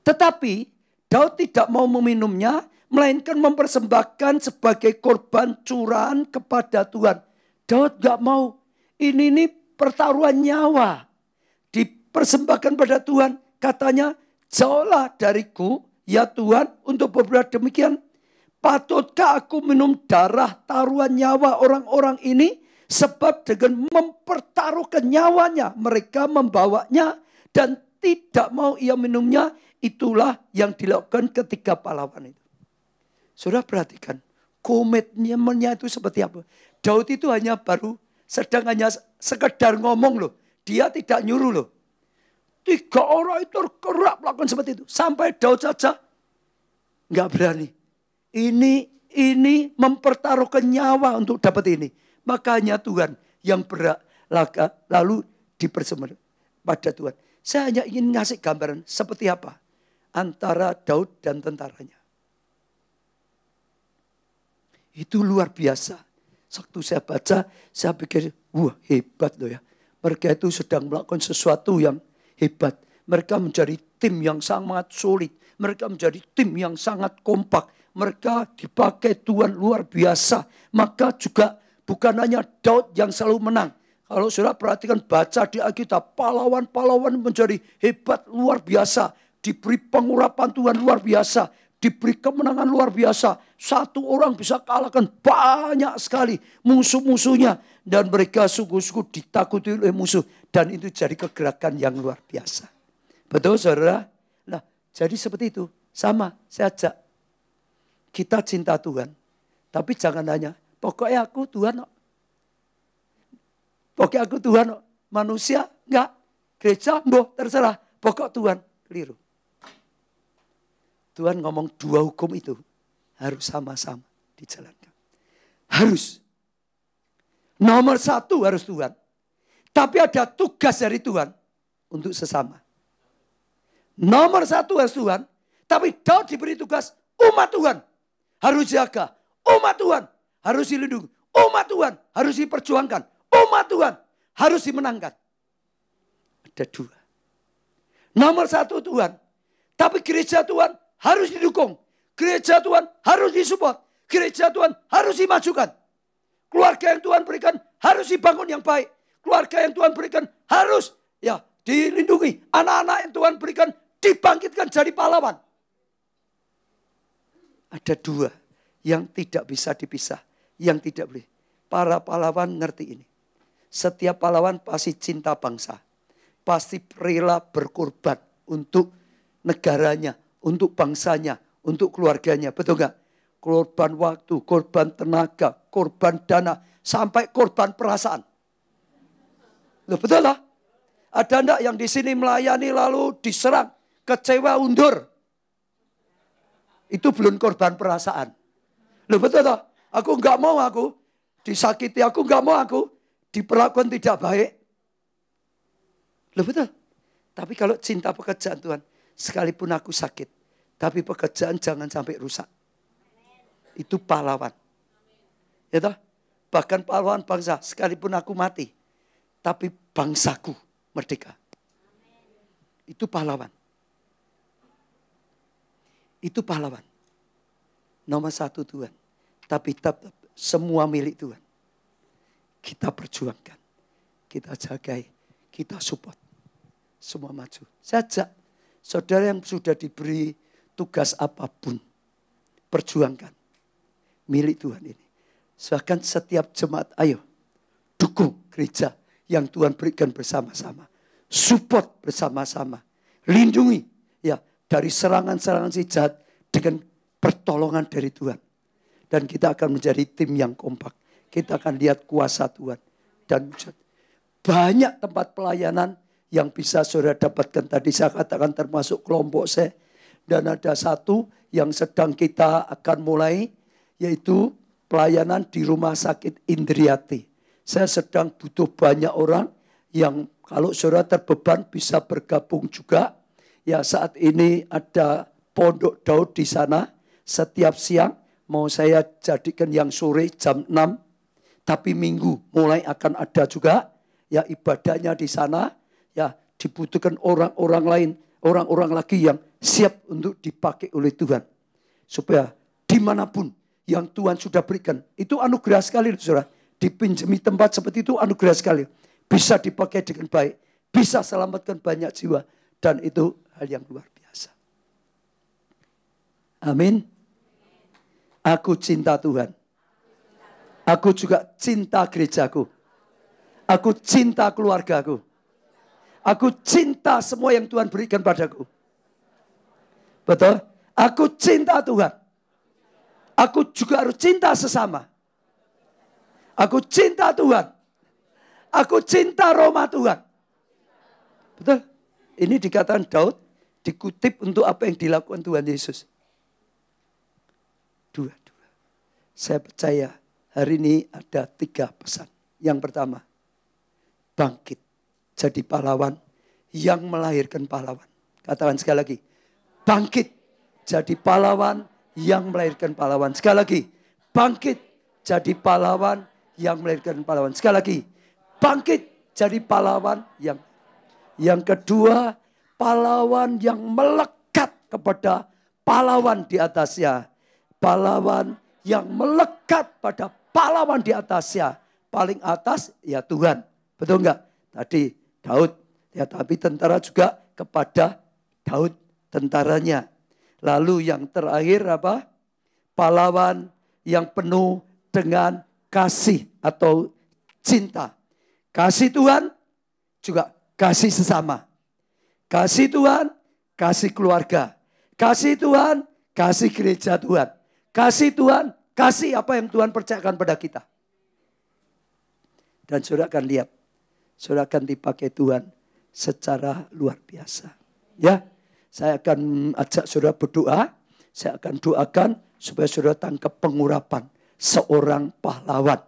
Tetapi Daud tidak mau meminumnya. Melainkan mempersembahkan sebagai korban curahan kepada Tuhan. Daud gak mau. Ini pertaruhan nyawa. Dipersembahkan pada Tuhan. Katanya, jauhlah dariku ya Tuhan untuk berbuat demikian. Patutkah aku minum darah taruhan nyawa orang-orang ini Sebab dengan mempertaruhkan nyawanya, mereka membawanya dan tidak mau ia minumnya. Itulah yang dilakukan ketika pahlawan itu. Saudara perhatikan, komitmennya itu seperti apa. Daud itu hanya hanya sekedar ngomong loh. Dia tidak nyuruh loh. 3 orang itu tergerak melakukan seperti itu. Sampai Daud saja nggak berani. Ini mempertaruhkan nyawa untuk dapat ini. Makanya Tuhan yang berat lalu dipersembahkan pada Tuhan. Saya hanya ingin ngasih gambaran seperti apa antara Daud dan tentaranya. Itu luar biasa. Waktu saya baca, saya pikir, wah hebat loh ya. Mereka itu sedang melakukan sesuatu yang hebat. Mereka menjadi tim yang sangat solid. Mereka menjadi tim yang sangat kompak. Mereka dipakai Tuhan luar biasa. Maka juga bukan hanya Daud yang selalu menang. Kalau saudara perhatikan baca di Alkitab, pahlawan-pahlawan menjadi hebat luar biasa. Diberi pengurapan Tuhan luar biasa. Diberi kemenangan luar biasa. Satu orang bisa kalahkan banyak sekali musuh-musuhnya. Dan mereka sungguh-sungguh ditakuti oleh musuh. Dan itu jadi kegerakan yang luar biasa. Betul saudara? Nah, jadi seperti itu. Sama, saya ajak. Kita cinta Tuhan. Tapi jangan hanya, pokoknya aku Tuhan. Pokoknya aku Tuhan. Manusia, enggak. Gereja, terserah. Pokok Tuhan, keliru. Tuhan ngomong 2 hukum itu harus sama-sama dijalankan. Harus. Nomor 1 harus Tuhan. Tapi ada tugas dari Tuhan untuk sesama. Nomor 1 harus Tuhan. Tapi Daud diberi tugas umat Tuhan. Harus jaga. Umat Tuhan harus dilindungi. Umat Tuhan harus diperjuangkan. Umat Tuhan harus dimenangkan. Ada 2. Nomor 1 Tuhan. Tapi gereja Tuhan harus didukung. Gereja Tuhan harus disupport. Gereja Tuhan harus dimajukan. Keluarga yang Tuhan berikan harus dibangun yang baik. Keluarga yang Tuhan berikan harus dilindungi. Anak-anak yang Tuhan berikan dibangkitkan jadi pahlawan. Ada 2 yang tidak bisa dipisah. Yang tidak boleh. Para pahlawan ngerti ini. Setiap pahlawan pasti cinta bangsa. Pasti rela berkorban untuk negaranya, untuk bangsanya, untuk keluarganya. Betul gak? Korban waktu, korban tenaga, korban dana, sampai korban perasaan. Loh, betul lah? Ada enggak yang di sini melayani lalu diserang, kecewa, undur? Itu belum korban perasaan. Loh, betul lah? Aku enggak mau aku disakiti, aku enggak mau aku diperlakukan tidak baik. Loh, betul? Tapi kalau cinta pekerjaan Tuhan, sekalipun aku sakit, tapi pekerjaan jangan sampai rusak. Itu pahlawan. Ya toh? Bahkan pahlawan bangsa, sekalipun aku mati, tapi bangsaku merdeka. Itu pahlawan. Itu pahlawan. Nomor 1 Tuhan. Tapi tetap semua milik Tuhan. Kita perjuangkan. Kita jagai. Kita support. Semua maju. Saya ajak saudara yang sudah diberi tugas apapun. Perjuangkan. Milik Tuhan ini. Bahkan setiap jemaat, ayo. Dukung gereja yang Tuhan berikan bersama-sama. Support bersama-sama. Lindungi dari serangan-serangan si jahat dengan pertolongan dari Tuhan. Dan kita akan menjadi tim yang kompak. Kita akan lihat kuasa Tuhan. Dan banyak tempat pelayanan yang bisa saudara dapatkan. Tadi saya katakan termasuk kelompok saya. Dan ada satu yang sedang kita akan mulai, yaitu pelayanan di Rumah Sakit Indriati. Saya sedang butuh banyak orang yang kalau saudara terbeban bisa bergabung juga. Ya, saat ini ada Pondok Daud di sana. Setiap siang mau saya jadikan yang sore jam 6. Tapi minggu mulai akan ada juga. Ya, ibadahnya di sana. Ya, dibutuhkan orang-orang lain. Orang-orang lagi yang siap untuk dipakai oleh Tuhan. Supaya dimanapun yang Tuhan sudah berikan. Itu anugerah sekali, saudara. Dipinjami tempat seperti itu anugerah sekali. Bisa dipakai dengan baik. Bisa selamatkan banyak jiwa. Dan itu hal yang luar biasa. Amin. Aku cinta Tuhan. Aku juga cinta gerejaku. Aku cinta keluargaku. Aku cinta semua yang Tuhan berikan padaku. Betul? Aku cinta Tuhan. Aku juga harus cinta sesama. Aku cinta Tuhan. Aku cinta Roma Tuhan. Betul? Ini dikatakan Daud, dikutip untuk apa yang dilakukan Tuhan Yesus. Dua. Saya percaya hari ini ada 3 pesan. Yang pertama, bangkit jadi pahlawan yang melahirkan pahlawan. Katakan sekali lagi, bangkit jadi pahlawan yang melahirkan pahlawan. Sekali lagi, bangkit jadi pahlawan yang melahirkan pahlawan. Sekali lagi, bangkit jadi pahlawan yang kedua, pahlawan yang melekat kepada pahlawan di atasnya. Pahlawan yang melekat pada pahlawan di atasnya. Paling atas ya Tuhan. Betul enggak? Tadi Daud. Ya, tapi tentara juga kepada Daud tentaranya. Lalu yang terakhir apa? Pahlawan yang penuh dengan kasih atau cinta. Kasih Tuhan juga kasih sesama. Kasih Tuhan, kasih keluarga. Kasih Tuhan, kasih gereja Tuhan. Kasih Tuhan, kasih apa yang Tuhan percayakan pada kita. Dan saudara akan lihat, saudara akan dipakai Tuhan secara luar biasa. Ya, saya akan ajak saudara berdoa. Saya akan doakan supaya saudara tangkap pengurapan seorang pahlawan.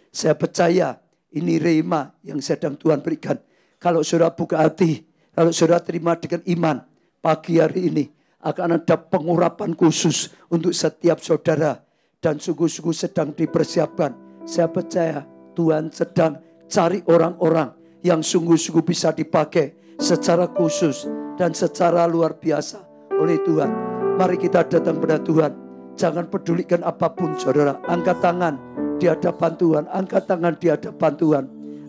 Saya percaya ini rema yang sedang Tuhan berikan. Kalau saudara buka hati, kalau saudara terima dengan iman, pagi hari ini akan ada pengurapan khusus untuk setiap saudara. Dan sungguh-sungguh sedang dipersiapkan. Saya percaya Tuhan sedang cari orang-orang yang sungguh-sungguh bisa dipakai secara khusus dan secara luar biasa oleh Tuhan. Mari kita datang pada Tuhan. Jangan pedulikan apapun saudara. Angkat tangan di hadapan Tuhan. Angkat tangan di hadapan Tuhan.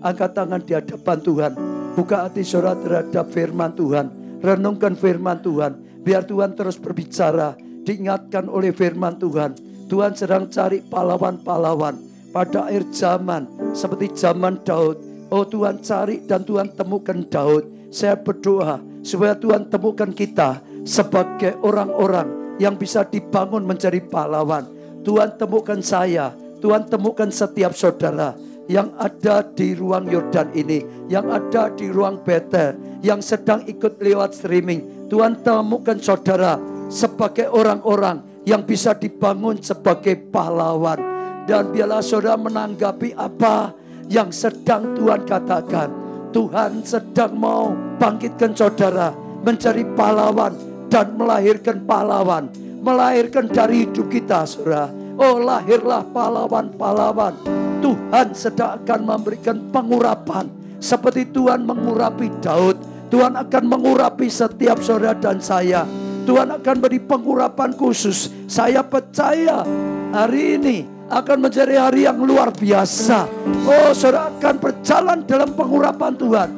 Angkat tangan di hadapan Tuhan. Buka hati saudara terhadap firman Tuhan. Renungkan firman Tuhan. Biar Tuhan terus berbicara. Diingatkan oleh firman Tuhan. Tuhan sedang cari pahlawan-pahlawan pada akhir zaman. Seperti zaman Daud. Oh Tuhan cari dan Tuhan temukan Daud. Saya berdoa supaya Tuhan temukan kita sebagai orang-orang yang bisa dibangun menjadi pahlawan. Tuhan temukan saya. Tuhan temukan setiap saudara yang ada di ruang Yordan ini, yang ada di ruang Betel, yang sedang ikut lewat streaming. Tuhan temukan saudara sebagai orang-orang yang bisa dibangun sebagai pahlawan. Dan biarlah saudara menanggapi apa yang sedang Tuhan katakan. Tuhan sedang mau bangkitkan saudara menjadi pahlawan dan melahirkan pahlawan. Melahirkan dari hidup kita saudara. Oh lahirlah pahlawan-pahlawan. Tuhan sedang akan memberikan pengurapan. Seperti Tuhan mengurapi Daud. Tuhan akan mengurapi setiap saudara dan saya. Tuhan akan beri pengurapan khusus. Saya percaya hari ini akan menjadi hari yang luar biasa. Oh saudara akan berjalan dalam pengurapan Tuhan.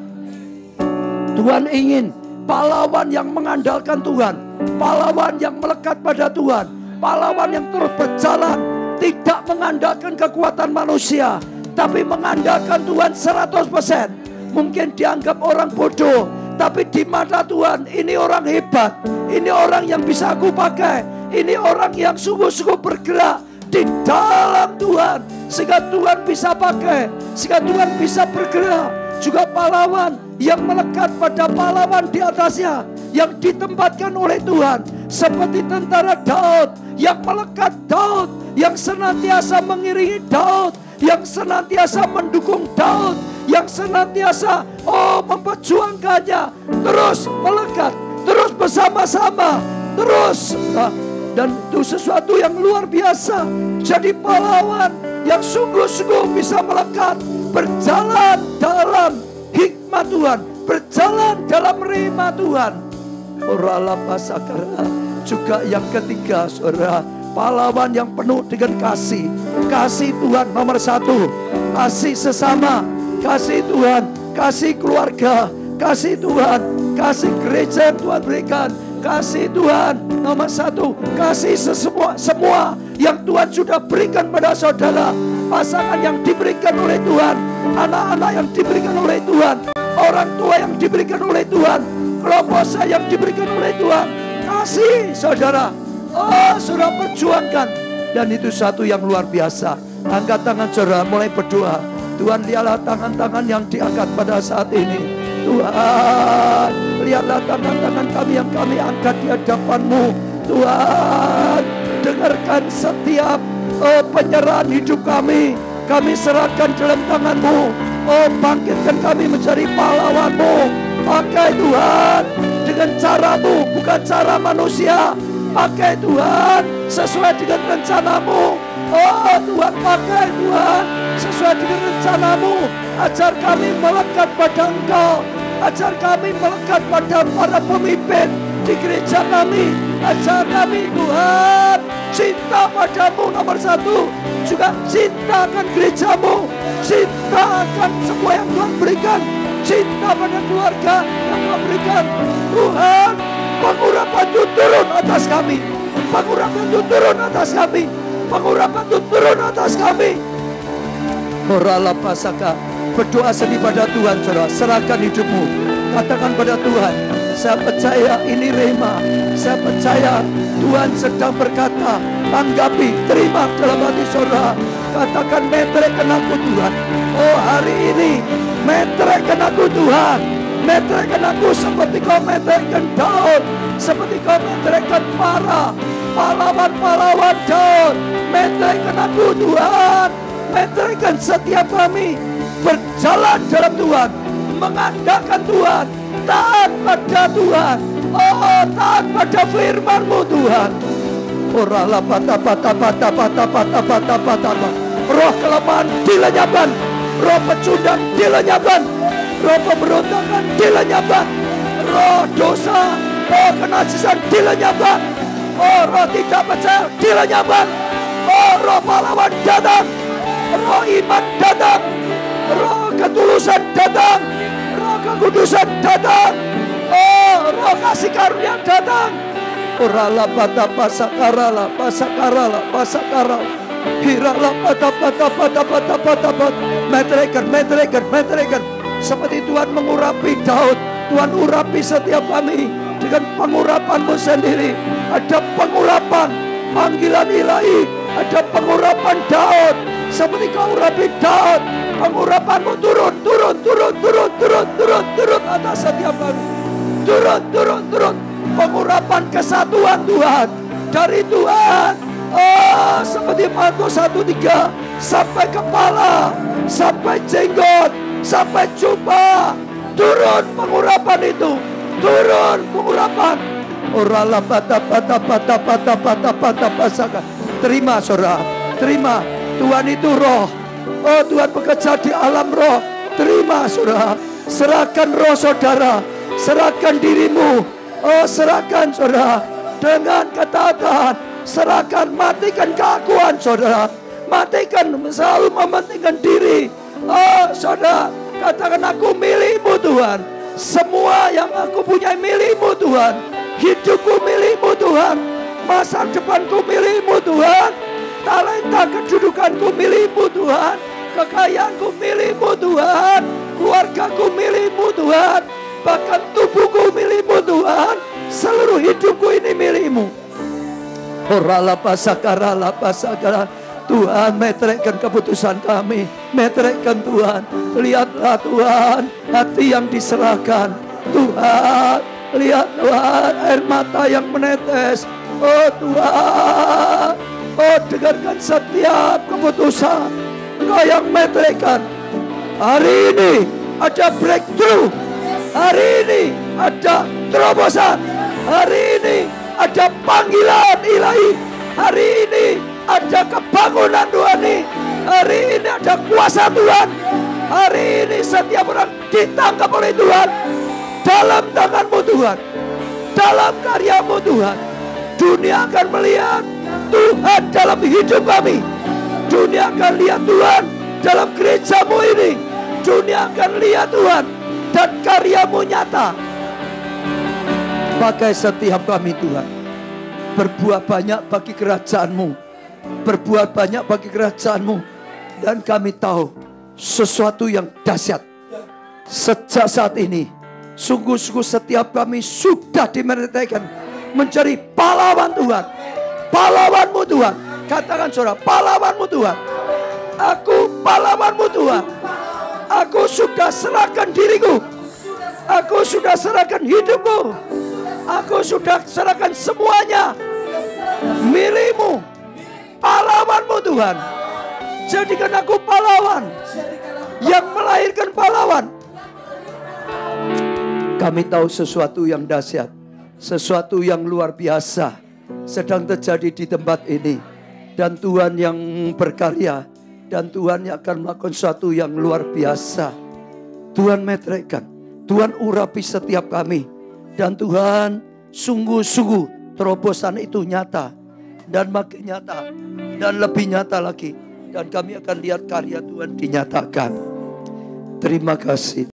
Tuhan ingin pahlawan yang mengandalkan Tuhan. Pahlawan yang melekat pada Tuhan. Pahlawan yang terus berjalan. Tidak mengandalkan kekuatan manusia. Tapi mengandalkan Tuhan 100%. Mungkin dianggap orang bodoh. Tapi di mata Tuhan ini orang hebat. Ini orang yang bisa aku pakai. Ini orang yang sungguh-sungguh bergerak di dalam Tuhan. Sehingga Tuhan bisa pakai. Sehingga Tuhan bisa bergerak. Juga pahlawan yang melekat pada pahlawan di atasnya. Yang ditempatkan oleh Tuhan. Seperti tentara Daud. Yang melekat Daud. Yang senantiasa mengiringi Daud. Yang senantiasa mendukung Daud. Yang senantiasa memperjuangkannya. Terus melekat. Terus bersama-sama. Terus. Dan itu sesuatu yang luar biasa. Jadi pahlawan yang sungguh-sungguh bisa melekat. Berjalan dalam hikmat Tuhan. Berjalan dalam rema Tuhan. Juga yang ketiga saudara. Pahlawan yang penuh dengan kasih. Kasih Tuhan nomor 1. Kasih sesama. Kasih Tuhan. Kasih keluarga. Kasih Tuhan. Kasih gereja yang Tuhan berikan. Kasih Tuhan nomor 1. Kasih semua yang Tuhan sudah berikan pada saudara. Pasangan yang diberikan oleh Tuhan. anak-anak yang diberikan oleh Tuhan, orang tua yang diberikan oleh Tuhan, kelompok saya yang diberikan oleh Tuhan. Kasih saudara, saudara perjuangkan. Dan itu satu yang luar biasa. Angkat tangan saudara, mulai berdoa. Tuhan, lihatlah tangan-tangan yang diangkat pada saat ini. Tuhan, lihatlah tangan-tangan kami yang kami angkat di hadapan-Mu. Tuhan, dengarkan setiap penyerahan hidup kami. Kami serahkan dalam tangan-Mu. Bangkitkan kami menjadi pahlawan-Mu. Pakai Tuhan dengan cara-Mu, bukan cara manusia. Pakai Tuhan sesuai dengan rencana-Mu. Tuhan, pakai Tuhan sesuai dengan rencana-Mu. Ajar kami melekat pada Engkau. Ajar kami melekat pada para pemimpin di gereja kami. Ajar kami Tuhan cinta padamu nomor satu. Juga cinta akan gereja-Mu. Cinta akan semua yang Tuhan berikan. Cinta pada keluarga yang Tuhan berikan. Tuhan, pengurapan itu turun atas kami. Pengurapan itu turun atas kami. Pengurapan itu turun atas kami. Oralah pasaka. Berdoa sendiri pada Tuhan, saudara. Serahkan hidupmu. Katakan pada Tuhan, saya percaya ini rema. Saya percaya Tuhan sedang berkata. Tanggapi, terima dalam hati saudara. Katakan, meteraikan aku Tuhan. Hari ini meteraikan aku Tuhan. Meteraikan aku seperti Kau meteraikan Daud. Seperti Kau meteraikan para pahlawan-pahlawan Daud. Meteraikan aku Tuhan. Meteraikan setiap kami. Berjalan dalam Tuhan. Mengandalkan Tuhan. Taat pada Tuhan. Taat pada firman-Mu Tuhan. Oralah patah. Roh kelemahan dilenyapkan. Roh pecundang dilenyapkan. Roh pemberontakan dilenyapkan. Roh dosa, roh kenajisan dilenyapkan. Roh tidak percaya dilenyapkan. Roh pahlawan datang. Roh iman datang. Roh ketulusan datang. Roh kekudusan datang. Roh kasih karunia datang. Oralah patah pasakarala. Hiralah patah. Meteraikan. Seperti Tuhan mengurapi Daud, Tuhan urapi setiap kami dengan pengurapan-Mu sendiri. Ada pengurapan, panggilan ilahi. Ada pengurapan Daud. Seperti Kau urapi Daud, pengurapan-Mu turun atas setiap kami. Turun. Pengurapan kesatuan Tuhan dari Tuhan. Seperti Markus 1:3 sampai kepala, sampai jenggot, sampai jubah. Turun pengurapan itu. Turun pengurapan. Oralah patah. Terima saudara. Terima. Tuhan itu roh. Tuhan bekerja di alam roh. Terima saudara. Serahkan roh saudara. Serahkan dirimu. Serahkan saudara. Dengan ketaatan. Serahkan, matikan keakuan saudara. Matikan, selalu mementingkan diri. Saudara, katakan, aku milik-Mu Tuhan. Semua yang aku punya milik-Mu Tuhan. Hidupku milik-Mu Tuhan. Masa depanku milik-Mu Tuhan. Talenta kedudukanku milik-Mu Tuhan. Kekayaanku milik-Mu Tuhan. Keluargaku milik-Mu Tuhan. Bahkan tubuhku milik-Mu Tuhan. Seluruh hidupku ini milik-Mu. Oralah pasakara. Tuhan, meteraikan keputusan kami. Meteraikan Tuhan. Lihatlah Tuhan, hati yang diserahkan. Tuhan, lihat Tuhan, air mata yang menetes. Tuhan, dengarkan setiap keputusan Engkau yang meteraikan. Hari ini ada breakthrough. Hari ini ada terobosan. Hari ini ada panggilan ilahi. Hari ini ada kebangunan rohani. Hari ini ada kuasa Tuhan. Hari ini setiap orang ditangkap oleh Tuhan. Dalam tangan-Mu Tuhan. Dalam karya-Mu Tuhan. Dunia akan melihat Tuhan dalam hidup kami. Dunia akan lihat Tuhan dalam gereja-Mu ini. Dunia akan lihat Tuhan dan karya-Mu nyata. Pakai setiap kami Tuhan. Berbuat banyak bagi kerajaan-Mu. Berbuat banyak bagi kerajaan-Mu. Dan kami tahu sesuatu yang dahsyat. Sejak saat ini, sungguh-sungguh setiap kami sudah dimerintahkan menjadi pahlawan Tuhan. Pahlawanmu Tuhan. Katakan saudara, pahlawanmu Tuhan. Aku pahlawanmu Tuhan. Aku sudah serahkan diriku. Aku sudah serahkan hidupku. Aku sudah serahkan semuanya milikmu. Pahlawanmu Tuhan. Jadikan aku pahlawan yang melahirkan pahlawan. Kami tahu sesuatu yang dahsyat, sesuatu yang luar biasa sedang terjadi di tempat ini. Dan Tuhan yang berkarya, dan Tuhan yang akan melakukan sesuatu yang luar biasa. Tuhan meteraikan, Tuhan urapi setiap kami. Dan Tuhan sungguh-sungguh terobosan itu nyata. Dan makin nyata, dan lebih nyata lagi. Dan kami akan lihat karya Tuhan dinyatakan. Terima kasih.